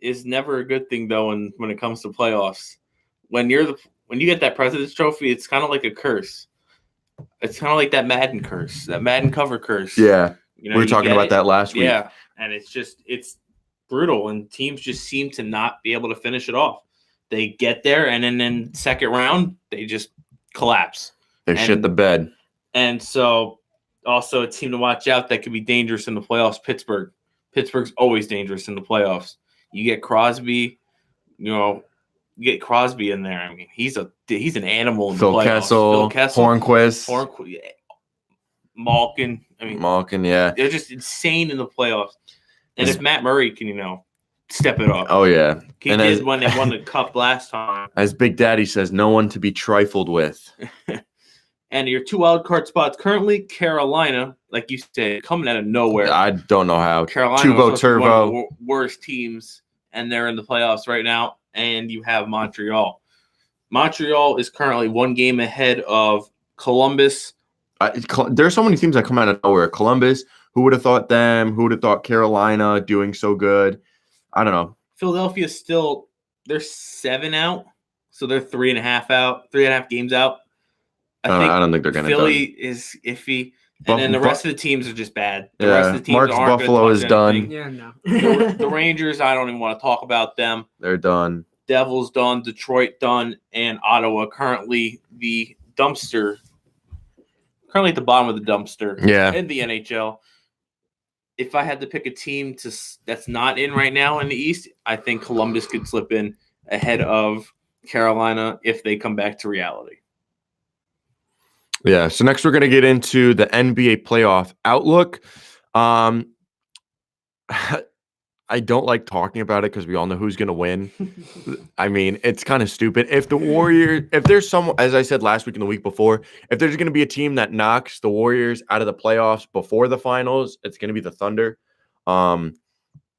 is never a good thing, though, when it comes to playoffs. When you get that President's Trophy, it's kind of like a curse. It's kind of like that Madden curse, that Madden cover curse.
Yeah, we were talking about that last week.
Yeah, and it's brutal, and teams just seem to not be able to finish it off. They get there, and then in second round, they just collapse.
They shit the bed.
And so, also a team to watch out that could be dangerous in the playoffs, Pittsburgh. Pittsburgh's always dangerous in the playoffs. You get Crosby, in there. I mean, he's an animal in the playoffs.
Phil Kessel,
Hornquist, Malkin.
Malkin, yeah.
They're just insane in the playoffs. And if Matt Murray can, step it up.
Oh, yeah.
He did when they won the cup last time.
As Big Daddy says, no one to be trifled with.
And your 2 wild card spots currently, Carolina, like you said, coming out of nowhere.
I don't know how.
Carolina was one of the worst teams, and they're in the playoffs right now. And you have Montreal. Montreal is currently 1 game ahead of Columbus.
There's so many teams that come out of nowhere. Columbus, who would have thought them? Who would have thought Carolina doing so good? I don't know.
Philadelphia they're 7 out, so they're 3.5 out, 3.5 games out.
I don't think they're going to.
Philly is iffy, and then the rest of the teams are just bad. The rest of the teams
Mark's Buffalo is done.
Yeah, no.
The Rangers, I don't even want to talk about them.
They're done.
Devils done. Detroit done, and Ottawa currently the dumpster. Currently at the bottom of the dumpster.
Yeah.
In the NHL. If I had to pick a team that's not in right now in the East, I think Columbus could slip in ahead of Carolina if they come back to reality.
Yeah. So next we're going to get into the NBA playoff outlook. I I don't like talking about it because we all know who's going to win. I mean, it's kind of stupid. If the Warriors, if there's some, as I said last week and the week before, if there's going to be a team that knocks the Warriors out of the playoffs before the finals, it's going to be the Thunder.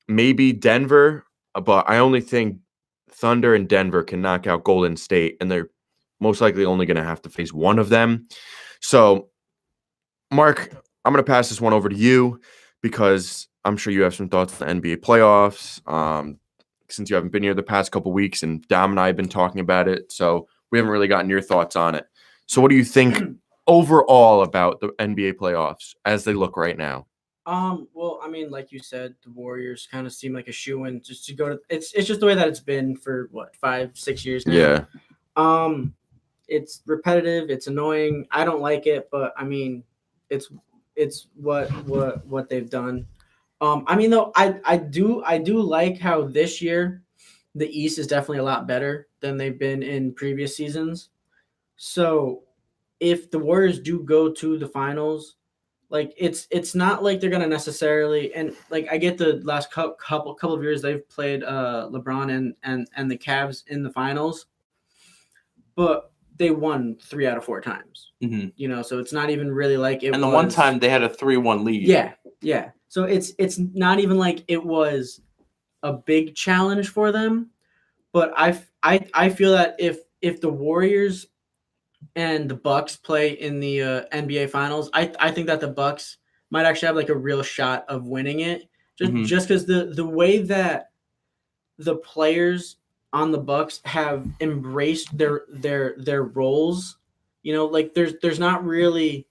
Maybe Denver, but I only think Thunder and Denver can knock out Golden State, and they're most likely only going to have to face one of them. So, Mark, I'm going to pass this one over to you because I'm sure you have some thoughts on the NBA playoffs. Since you haven't been here the past couple weeks, and Dom and I have been talking about it, so we haven't really gotten your thoughts on it. So, what do you think overall about the NBA playoffs as they look right now?
Well, I mean, like you said, the Warriors kind of seem like a shoo-in just to go to. It's just the way that it's been for what 5-6 years now.
Yeah.
It's repetitive. It's annoying. I don't like it, but I mean, it's what they've done. I mean, though, I do like how this year the East is definitely a lot better than they've been in previous seasons. So if the Warriors do go to the finals, like it's not like they're gonna necessarily, and like I get the last couple of years they've played LeBron and the Cavs in the finals, but they won 3 out of 4 times.
Mm-hmm.
You know, so it's not even really like it.
And the one time they had a 3-1 lead.
Yeah. So it's not even like it was a big challenge for them, but I feel that if the Warriors and the Bucks play in the NBA Finals, I think that the Bucks might actually have like a real shot of winning it, just because the way that the players on the Bucks have embraced their roles, you know, like there's not really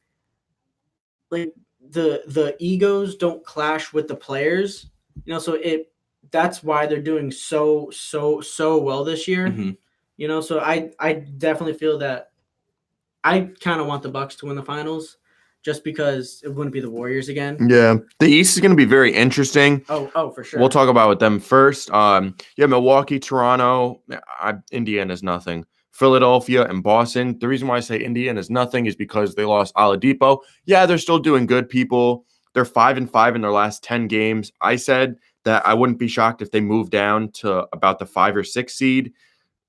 like the egos don't clash with the players, you know, so that's why they're doing so well this year. You know, so I definitely feel that I kind of want the Bucks to win the finals just because it wouldn't be the Warriors again.
Yeah. The East is going to be very interesting.
Oh, for sure.
We'll talk about them first. Milwaukee, Toronto, Indiana's nothing. Philadelphia and Boston. The reason why I say Indiana's nothing is because they lost Oladipo. Yeah, they're still doing good, people. They're 5-5 in their last 10 games. I said that I wouldn't be shocked if they moved down to about the 5 or 6 seed.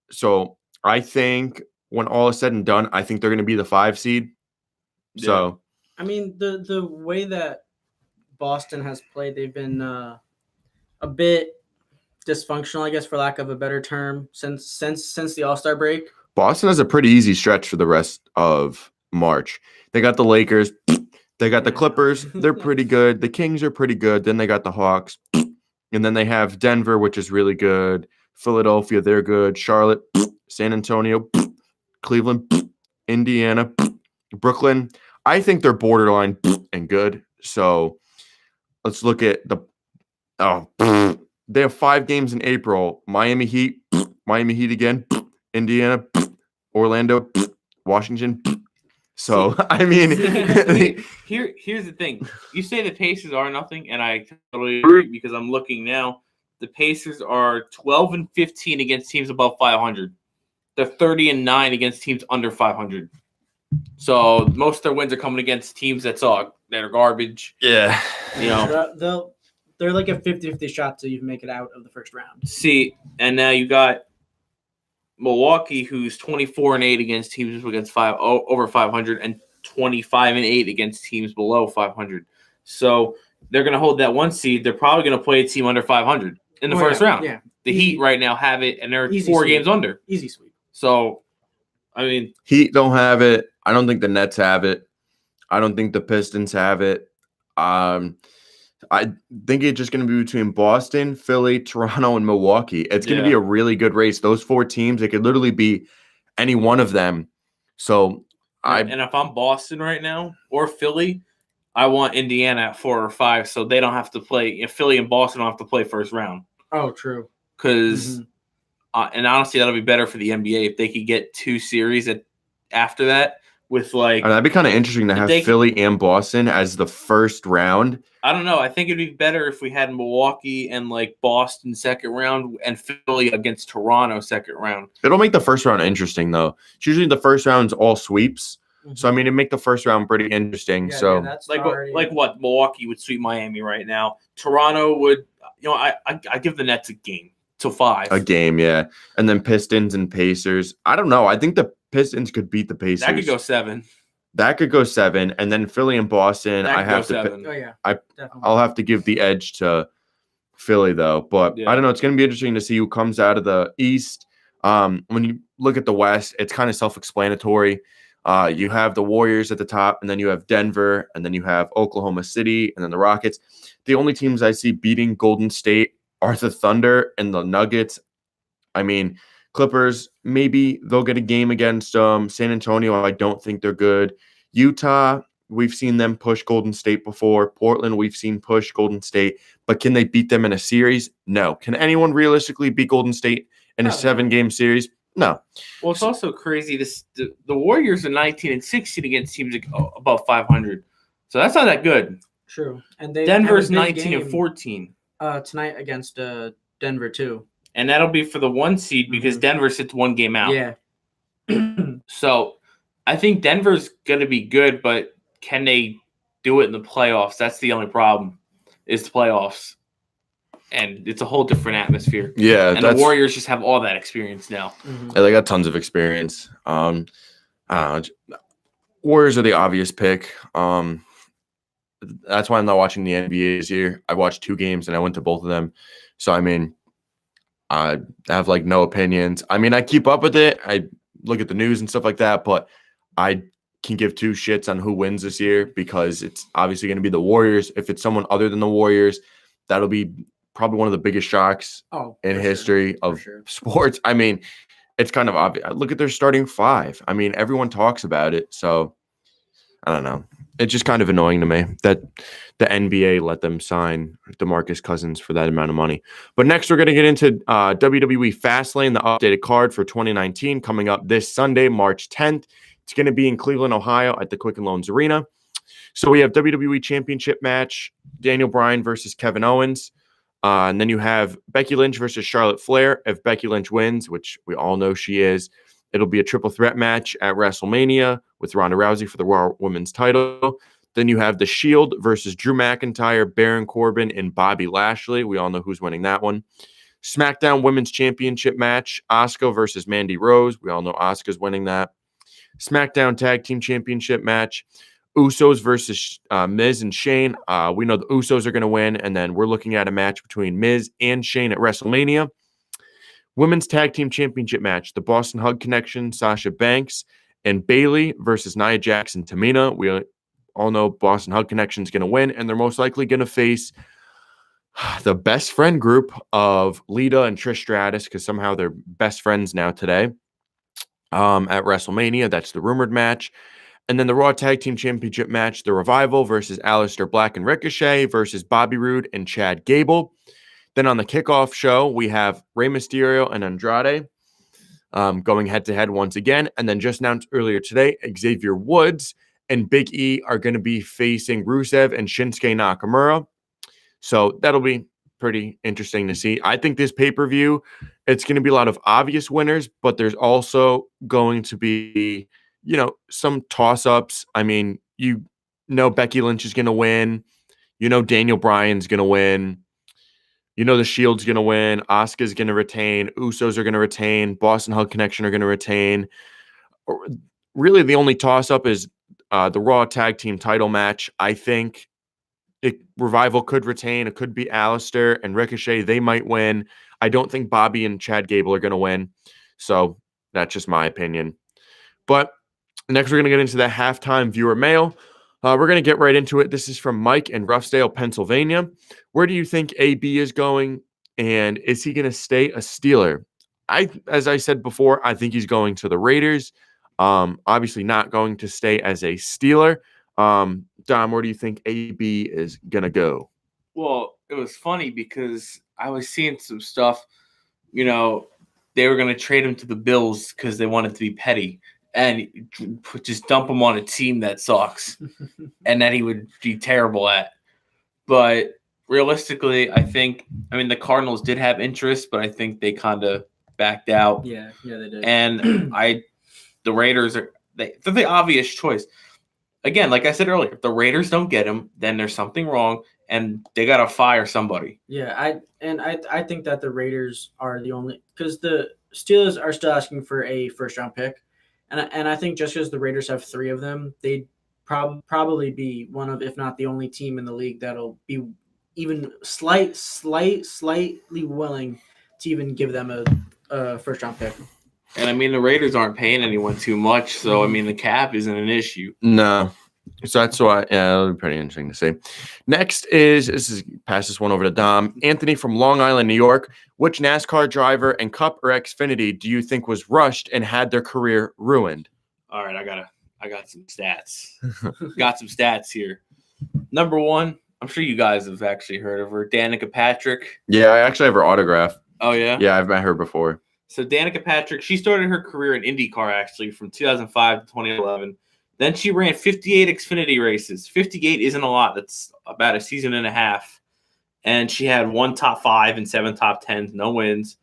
So I think when all is said and done, I think they're going to be the 5 seed.
Yeah.
So,
I mean, the way that Boston has played, they've been a bit dysfunctional, I guess, for lack of a better term, since the All-Star break.
Boston has a pretty easy stretch for the rest of March. They got the Lakers. They got the Clippers. They're pretty good. The Kings are pretty good. Then they got the Hawks. And then they have Denver, which is really good. Philadelphia, they're good. Charlotte, San Antonio, Cleveland, Indiana, Brooklyn. I think they're borderline and good. So let's look at they have 5 games in April. Miami Heat again, Indiana, Orlando, Washington. So, I mean,
here's the thing. You say the Pacers are nothing, and I totally agree because I'm looking now. The Pacers are 12-15 against teams above 500. They're 30-9 against teams under 500. So most of their wins are coming against teams that are garbage.
Yeah.
You know, they're like a 50-50 shot to even make it out of the first round.
See, and now you got Milwaukee, who's 24-8 against teams against over 500, and 25-8 against teams below 500. So they're going to hold that 1 seed. They're probably going to play a team under 500 in the first round.
Yeah.
The Heat right now have it, and they're
Easy
4
sweep.
games under.
Easy sweep.
So, I mean,
Heat don't have it. I don't think the Nets have it. I don't think the Pistons have it. I think it's just going to be between Boston, Philly, Toronto, and Milwaukee. It's going to be a really good race. Those 4 teams, it could literally be any one of them. So
and if I'm Boston right now or Philly, I want Indiana at 4 or 5, so they don't have to play. Philly and Boston don't have to play first round.
Oh, true.
Because, and honestly, that'll be better for the NBA if they could get 2 series after that. With
that'd be kind of interesting to have Philly and Boston as the first round.
I don't know. I think it'd be better if we had Milwaukee and Boston second round and Philly against Toronto second round.
It'll make the first round interesting though. It's usually the first round's all sweeps. So I mean, it'd make the first round pretty interesting.
Yeah,
so
that's
what Milwaukee would sweep Miami right now. Toronto would I give the Nets a game to 5.
A game, yeah. And then Pistons and Pacers. I don't know. I think the Pistons could beat the Pacers.
That could go 7.
That could go 7. And then Philly and Boston.
That
I
could
have
go
to.
7.
Oh yeah, definitely.
I'll have to give the edge to Philly though. But
Yeah.
I don't know. It's going to be interesting to see who comes out of the East. When you look at the West, it's kind of self-explanatory. You have the Warriors at the top, and then you have Denver, and then you have Oklahoma City, and then the Rockets. The only teams I see beating Golden State are the Thunder and the Nuggets. I mean, Clippers, maybe they'll get a game against San Antonio. I don't think they're good. Utah, we've seen them push Golden State before. Portland, we've seen push Golden State. But can they beat them in a series? No. Can anyone realistically beat Golden State in a 7-game series? No.
Well, it's also crazy. The Warriors are 19 and 16 against teams above 500. So that's not that good.
True. And
Denver's 19 and 14
tonight against Denver too.
And that'll be for the 1 seed because Denver sits 1 game out.
Yeah.
So I think Denver's going to be good, but can they do it in the playoffs? That's the only problem is the playoffs. And it's a whole different atmosphere.
Yeah.
And the Warriors just have all that experience now.
Yeah, they got tons of experience. I don't know. Warriors are the obvious pick. That's why I'm not watching the NBA this year. I watched 2 games and I went to both of them. So, I mean, I have like no opinions. I mean, I keep up with it. I look at the news and stuff like that, but I can give 2 shits on who wins this year because it's obviously going to be the Warriors. If it's someone other than the Warriors, that'll be probably one of the biggest shocks in history of sports. I mean, it's kind of obvious. Look at their starting 5. I mean, everyone talks about it. So I don't know. It's just kind of annoying to me that the NBA let them sign DeMarcus Cousins for that amount of money. But next, we're going to get into WWE Fastlane, the updated card for 2019, coming up this Sunday, March 10th. It's going to be in Cleveland, Ohio at the Quicken Loans Arena. So we have WWE Championship match, Daniel Bryan versus Kevin Owens. And then you have Becky Lynch versus Charlotte Flair. If Becky Lynch wins, which we all know she is, it'll be a triple threat match at WrestleMania with Ronda Rousey for the Raw Women's title. Then you have The Shield versus Drew McIntyre, Baron Corbin, and Bobby Lashley. We all know who's winning that one. SmackDown Women's Championship match, Asuka versus Mandy Rose. We all know Asuka's winning that. SmackDown Tag Team Championship match, Usos versus Miz and Shane. We know the Usos are going to win, and then we're looking at a match between Miz and Shane at WrestleMania. Women's Tag Team Championship match, the Boston Hug Connection, Sasha Banks and Bayley versus Nia Jax and Tamina. We all know Boston Hug Connection is going to win, and they're most likely going to face the best friend group of Lita and Trish Stratus because somehow they're best friends now today at WrestleMania. That's the rumored match. And then the Raw Tag Team Championship match, The Revival versus Aleister Black and Ricochet versus Bobby Roode and Chad Gable. Then on the kickoff show, we have Rey Mysterio and Andrade going head-to-head once again. And then just announced earlier today, Xavier Woods and Big E are going to be facing Rusev and Shinsuke Nakamura. So that'll be pretty interesting to see. I think this pay-per-view, it's going to be a lot of obvious winners, but there's also going to be, some toss-ups. I mean, Becky Lynch is going to win. Daniel Bryan's going to win. The Shield's going to win. Asuka's going to retain. Usos are going to retain. Boston Hug Connection are going to retain. Really, the only toss-up is the Raw Tag Team title match. I think Revival could retain. It could be Aleister and Ricochet. They might win. I don't think Bobby and Chad Gable are going to win. So that's just my opinion. But next, we're going to get into the halftime viewer mail. We're going to get right into it. This is from Mike in Roughdale, Pennsylvania. Where do you think AB is going, and is he going to stay a Steeler? As I said before, I think he's going to the Raiders. Obviously not going to stay as a Steeler. Dom, where do you think AB is going to go?
Well, it was funny because I was seeing some stuff, they were going to trade him to the Bills because they wanted to be petty and just dump him on a team that sucks and that he would be terrible at. But realistically, the Cardinals did have interest, but I think they kind of backed out.
Yeah, they did.
And the Raiders they're the obvious choice. Again, like I said earlier, if the Raiders don't get him, then there's something wrong. and they got to fire somebody.
Yeah, I think that the Raiders are the only, because the Steelers are still asking for a first-round pick, and I think just because the Raiders have 3 of them, they'd probably be one of, if not the only team in the league that'll be even slightly willing to even give them a first-round pick.
And I mean, the Raiders aren't paying anyone too much, so I mean, the cap isn't an issue.
No. So that's why, that'll be pretty interesting to see. Next pass this one over to Dom. Anthony from Long Island, New York. Which NASCAR driver in Cup or Xfinity do you think was rushed and had their career ruined?
All right, I got some stats. Got some stats here. Number 1, I'm sure you guys have actually heard of her, Danica Patrick.
Yeah, I actually have her autograph.
Oh, yeah?
Yeah, I've met her before.
So Danica Patrick, she started her career in IndyCar, actually, from 2005 to 2011. Then she ran 58 Xfinity races. 58 isn't a lot. That's about a season and a half. And she had 1 top 5 and 7 top 10s, no wins.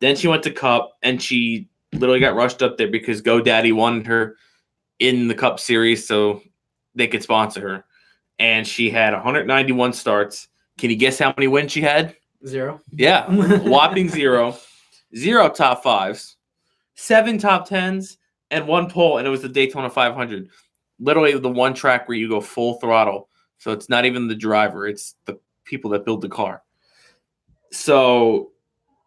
Then she went to Cup, and she literally got rushed up there because GoDaddy wanted her in the Cup Series so they could sponsor her. And she had 191 starts. Can you guess how many wins she had?
0.
Yeah, whopping 0. 0 top 5s, 7 top 10s, and 1 pole, and it was the Daytona 500. Literally the one track where you go full throttle. So it's not even the driver. It's the people that build the car. So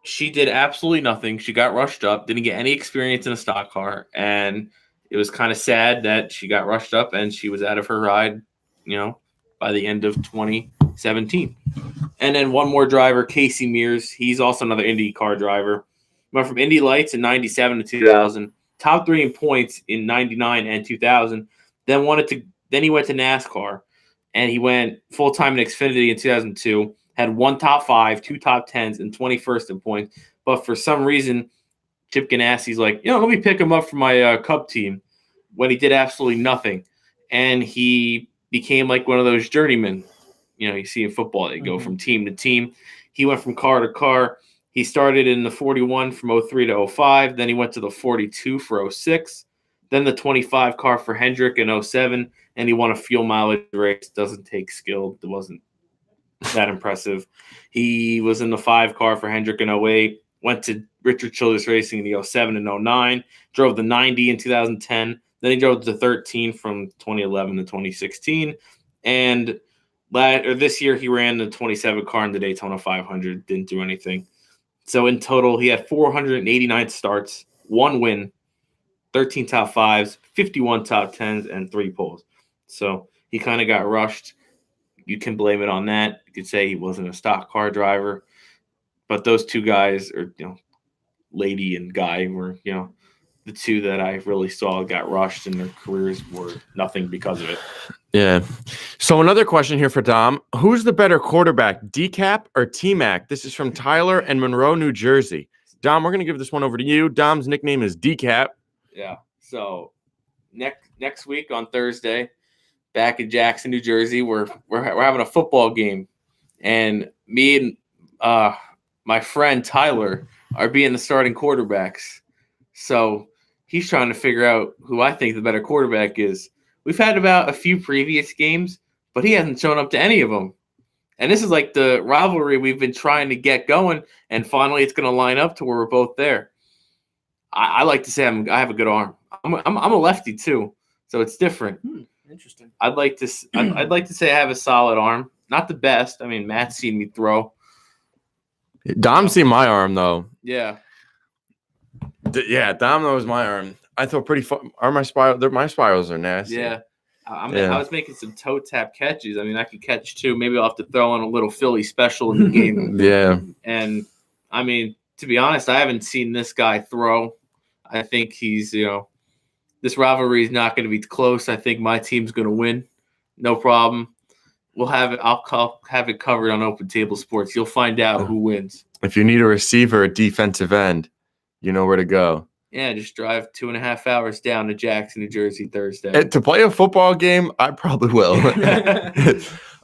she did absolutely nothing. She got rushed up, didn't get any experience in a stock car, and it was kind of sad that she got rushed up and she was out of her ride, by the end of 2017. And then one more driver, Casey Mears. He's also another IndyCar driver. Went from Indy Lights in 97 to 2000. Top 3 in points in 99 and 2000. Then he went to NASCAR, and he went full-time in Xfinity in 2002. Had 1 top 5, 2 top 10s, and 21st in points. But for some reason, Chip Ganassi's like, let me pick him up for my Cup team, when he did absolutely nothing. And he became like one of those journeymen. You see in football, they go from team to team. He went from car to car. He started in the 41 from 03 to 05. Then he went to the 42 for 06. Then the 25 car for Hendrick in 07. And he won a fuel mileage race. Doesn't take skill. It wasn't that impressive. He was in the 5 car for Hendrick in 08. Went to Richard Childress Racing in the 07 and 09. Drove the 90 in 2010. Then he drove the 13 from 2011 to 2016. And this year he ran the 27 car in the Daytona 500. Didn't do anything. So in total, he had 489 starts, 1 win, 13 top 5s, 51 top 10s, and 3 poles. So he kind of got rushed. You can blame it on that. You could say he wasn't a stock car driver. But those 2 guys, or lady and guy, were the 2 that I really saw got rushed, and their careers were nothing because of it.
Yeah. So another question here for Dom. Who's the better quarterback, DCAP or T-Mac? This is from Tyler and Monroe, New Jersey. Dom, we're going to give this one over to you. Dom's nickname is DCAP.
Yeah. So next week on Thursday, back in Jackson, New Jersey, we're having a football game. And me and my friend Tyler are being the starting quarterbacks. So he's trying to figure out who I think the better quarterback is. We've had about a few previous games, but he hasn't shown up to any of them. And this is like the rivalry we've been trying to get going, and finally it's going to line up to where we're both there. I like to say I have a good arm. I'm a lefty too, so it's different.
Interesting.
I'd like to say I have a solid arm. Not the best. I mean, Matt's seen me throw.
Dom's seen my arm though.
Yeah.
Yeah, Dom knows my arm. I throw pretty far. My spirals are nasty.
Yeah. I was making some toe tap catches. I mean, I could catch 2. Maybe I'll have to throw in a little Philly special in the game.
Yeah.
And I mean, to be honest, I haven't seen this guy throw. I think he's, this rivalry is not going to be close. I think my team's going to win. No problem. We'll have it. I'll have it covered on Open Table Sports. You'll find out who wins.
If you need a receiver, a defensive end, you know where to go.
Yeah, just drive 2.5 hours down to Jackson, New Jersey Thursday.
To play a football game, I probably will.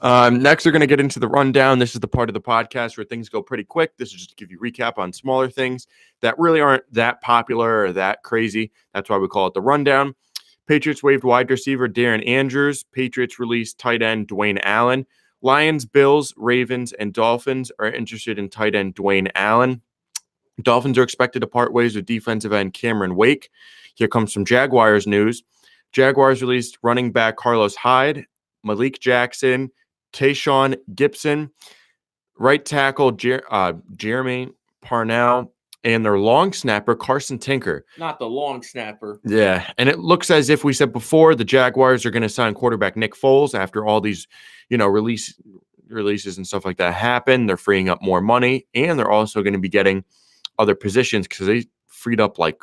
Next, we're going to get into the rundown. This is the part of the podcast where things go pretty quick. This is just to give you a recap on smaller things that really aren't that popular or that crazy. That's why we call it the rundown. Patriots waived wide receiver Darren Andrews. Patriots released tight end Dwayne Allen. Lions, Bills, Ravens, and Dolphins are interested in tight end Dwayne Allen. Dolphins are expected to part ways with defensive end Cameron Wake. Here comes some Jaguars news. Jaguars released running back Carlos Hyde, Malik Jackson, Tayshaun Gibson, right tackle Jeremy Parnell, and their long snapper Carson Tinker.
Not the long snapper.
Yeah, and it looks as if we said before, the Jaguars are going to sign quarterback Nick Foles after all these, releases and stuff like that happen. They're freeing up more money, and they're also going to be getting other positions because they freed up, like,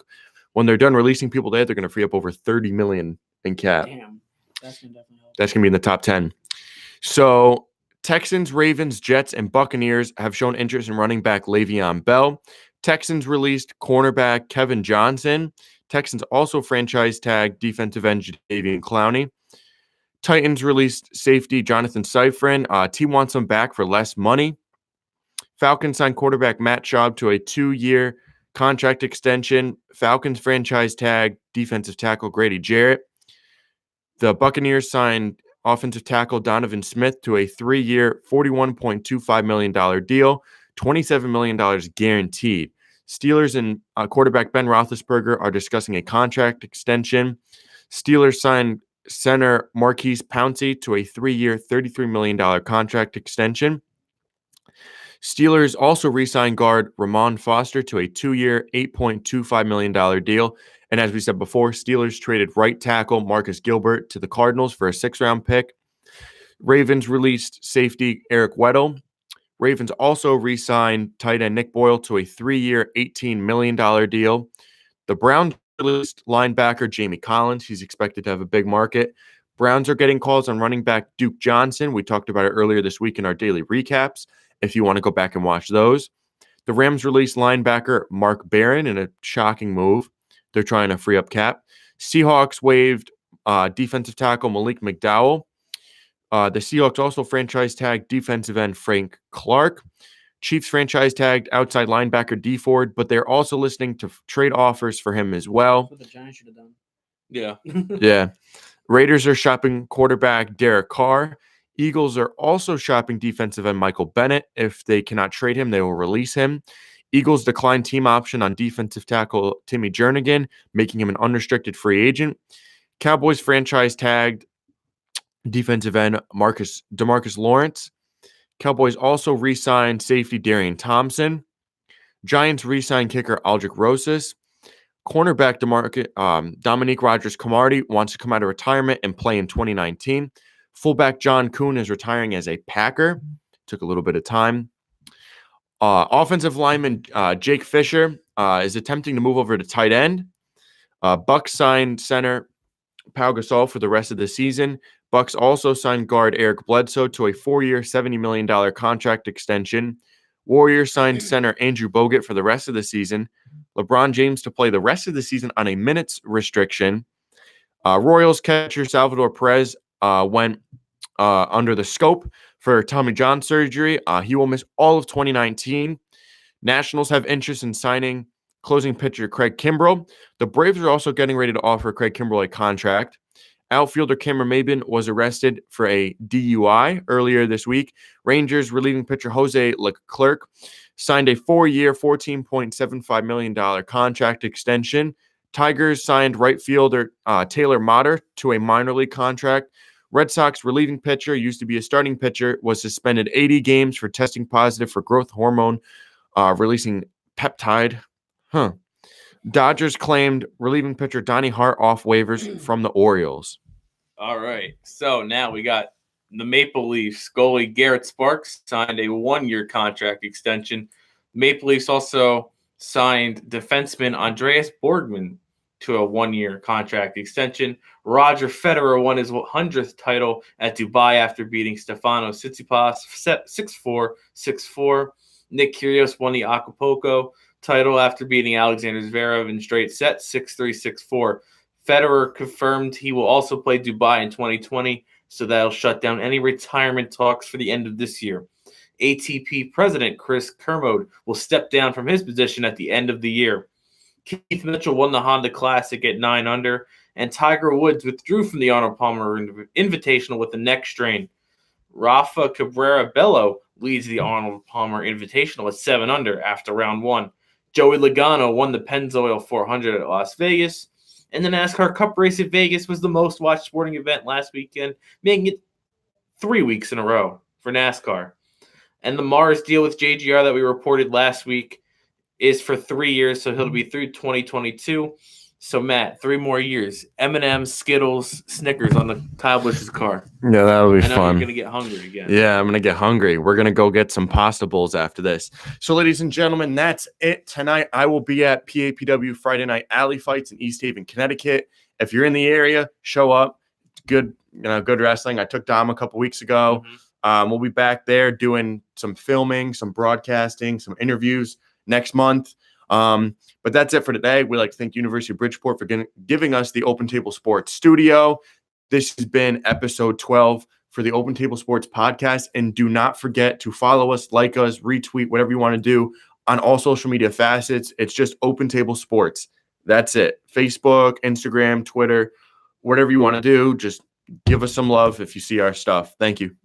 when they're done releasing people there, they're going to free up over $30 million in cap.
Damn, that's going to definitely help.
That's going to be in the top 10. So Texans, Ravens, Jets, and Buccaneers have shown interest in running back Le'Veon Bell. Texans released cornerback Kevin Johnson. Texans also franchise tagged defensive end Jadeveon Clowney. Titans released safety Jonathan Seyfried. Team wants him back for less money. Falcons signed quarterback Matt Schaub to a 2-year contract extension. Falcons franchise tag defensive tackle Grady Jarrett. The Buccaneers signed offensive tackle Donovan Smith to a 3-year, $41.25 million deal, $27 million guaranteed. Steelers and quarterback Ben Roethlisberger are discussing a contract extension. Steelers signed center Marquise Pouncey to a 3-year, $33 million contract extension. Steelers also re-signed guard Ramon Foster to a 2-year, $8.25 million deal. And as we said before, Steelers traded right tackle Marcus Gilbert to the Cardinals for a 6th-round pick. Ravens released safety Eric Weddle. Ravens also re-signed tight end Nick Boyle to a 3-year, $18 million deal. The Browns released linebacker Jamie Collins. He's expected to have a big market. Browns are getting calls on running back Duke Johnson. We talked about it earlier this week in our daily recaps, if you want to go back and watch those. The Rams released linebacker Mark Barron in a shocking move. They're trying to free up cap. Seahawks waived defensive tackle Malik McDowell. The Seahawks also franchise tagged defensive end Frank Clark. Chiefs franchise tagged outside linebacker D Ford, but they're also listening to trade offers for him as well.
That's what the Giants should have done.
Yeah.
Yeah. Raiders are shopping quarterback Derek Carr. Eagles are also shopping defensive end Michael Bennett. If they cannot trade him, they will release him. Eagles declined team option on defensive tackle Timmy Jernigan, making him an unrestricted free agent. Cowboys franchise tagged defensive end DeMarcus Lawrence. Cowboys also re-signed safety Darian Thompson. Giants re-signed kicker Aldrich Rosas. Cornerback Dominique Rodgers-Cromartie wants to come out of retirement and play in 2019. Fullback John Kuhn is retiring as a Packer. Took a little bit of time. Offensive lineman Jake Fisher is attempting to move over to tight end. Bucks signed center Pau Gasol for the rest of the season. Bucks also signed guard Eric Bledsoe to a 4-year, $70 million contract extension. Warriors signed center Andrew Bogut for the rest of the season. LeBron James to play the rest of the season on a minutes restriction. Royals catcher Salvador Perez went under the scope for Tommy John surgery. He will miss all of 2019. Nationals have interest in signing closing pitcher Craig Kimbrell. The Braves are also getting ready to offer Craig Kimbrell a contract. Outfielder Cameron Maybin was arrested for a DUI earlier this week. Rangers relieving pitcher Jose Leclerc signed a 4-year, $14.75 million contract extension. Tigers signed right fielder Taylor Motter to a minor league contract. Red Sox relieving pitcher, used to be a starting pitcher, was suspended 80 games for testing positive for growth hormone releasing peptide. Dodgers claimed relieving pitcher Donnie Hart off waivers from the Orioles.
All right. So now we got the Maple Leafs. Goalie Garrett Sparks signed a 1-year contract extension. Maple Leafs also signed defenseman Andreas Borgman to a 1-year contract extension. Roger Federer won his 100th title at Dubai after beating Stefano Tsitsipas 6-4, 6-4. Nick Kyrgios won the Acapulco title after beating Alexander Zverev in straight sets 6-3, 6-4. Federer confirmed he will also play Dubai in 2020, so that'll shut down any retirement talks for the end of this year. ATP president Chris Kermode will step down from his position at the end of the year. Keith Mitchell won the Honda Classic at 9 under, and Tiger Woods withdrew from the Arnold Palmer Invitational with a neck strain. Rafa Cabrera Bello leads the Arnold Palmer Invitational at 7 under after round 1. Joey Logano won the Pennzoil 400 at Las Vegas. And the NASCAR Cup race at Vegas was the most watched sporting event last weekend, making it 3 weeks in a row for NASCAR. And the Mars deal with JGR that we reported last week is for 3 years, so he'll be through 2022. So, Matt, 3 more years. M&M's, Skittles, Snickers on the Kyle Busch's car.
Yeah, that'll be
I know
fun.
you're going to get hungry again.
Yeah, I'm going to get hungry. We're going to go get some pasta bowls after this. So, ladies and gentlemen, that's it tonight. I will be at PAPW Friday Night Alley Fights in East Haven, Connecticut. If you're in the area, show up. Good wrestling. I took Dom a couple weeks ago. We'll be back there doing some filming, some broadcasting, some interviews next month. But that's it for today. We'd like to thank University of Bridgeport for giving us the Open Table Sports studio. This has been episode 12 for the Open Table Sports podcast. And do not forget to follow us, like us, retweet, whatever you want to do on all social media facets. It's just Open Table Sports. That's it. Facebook, Instagram, Twitter, whatever you want to do. Just give us some love if you see our stuff. Thank you.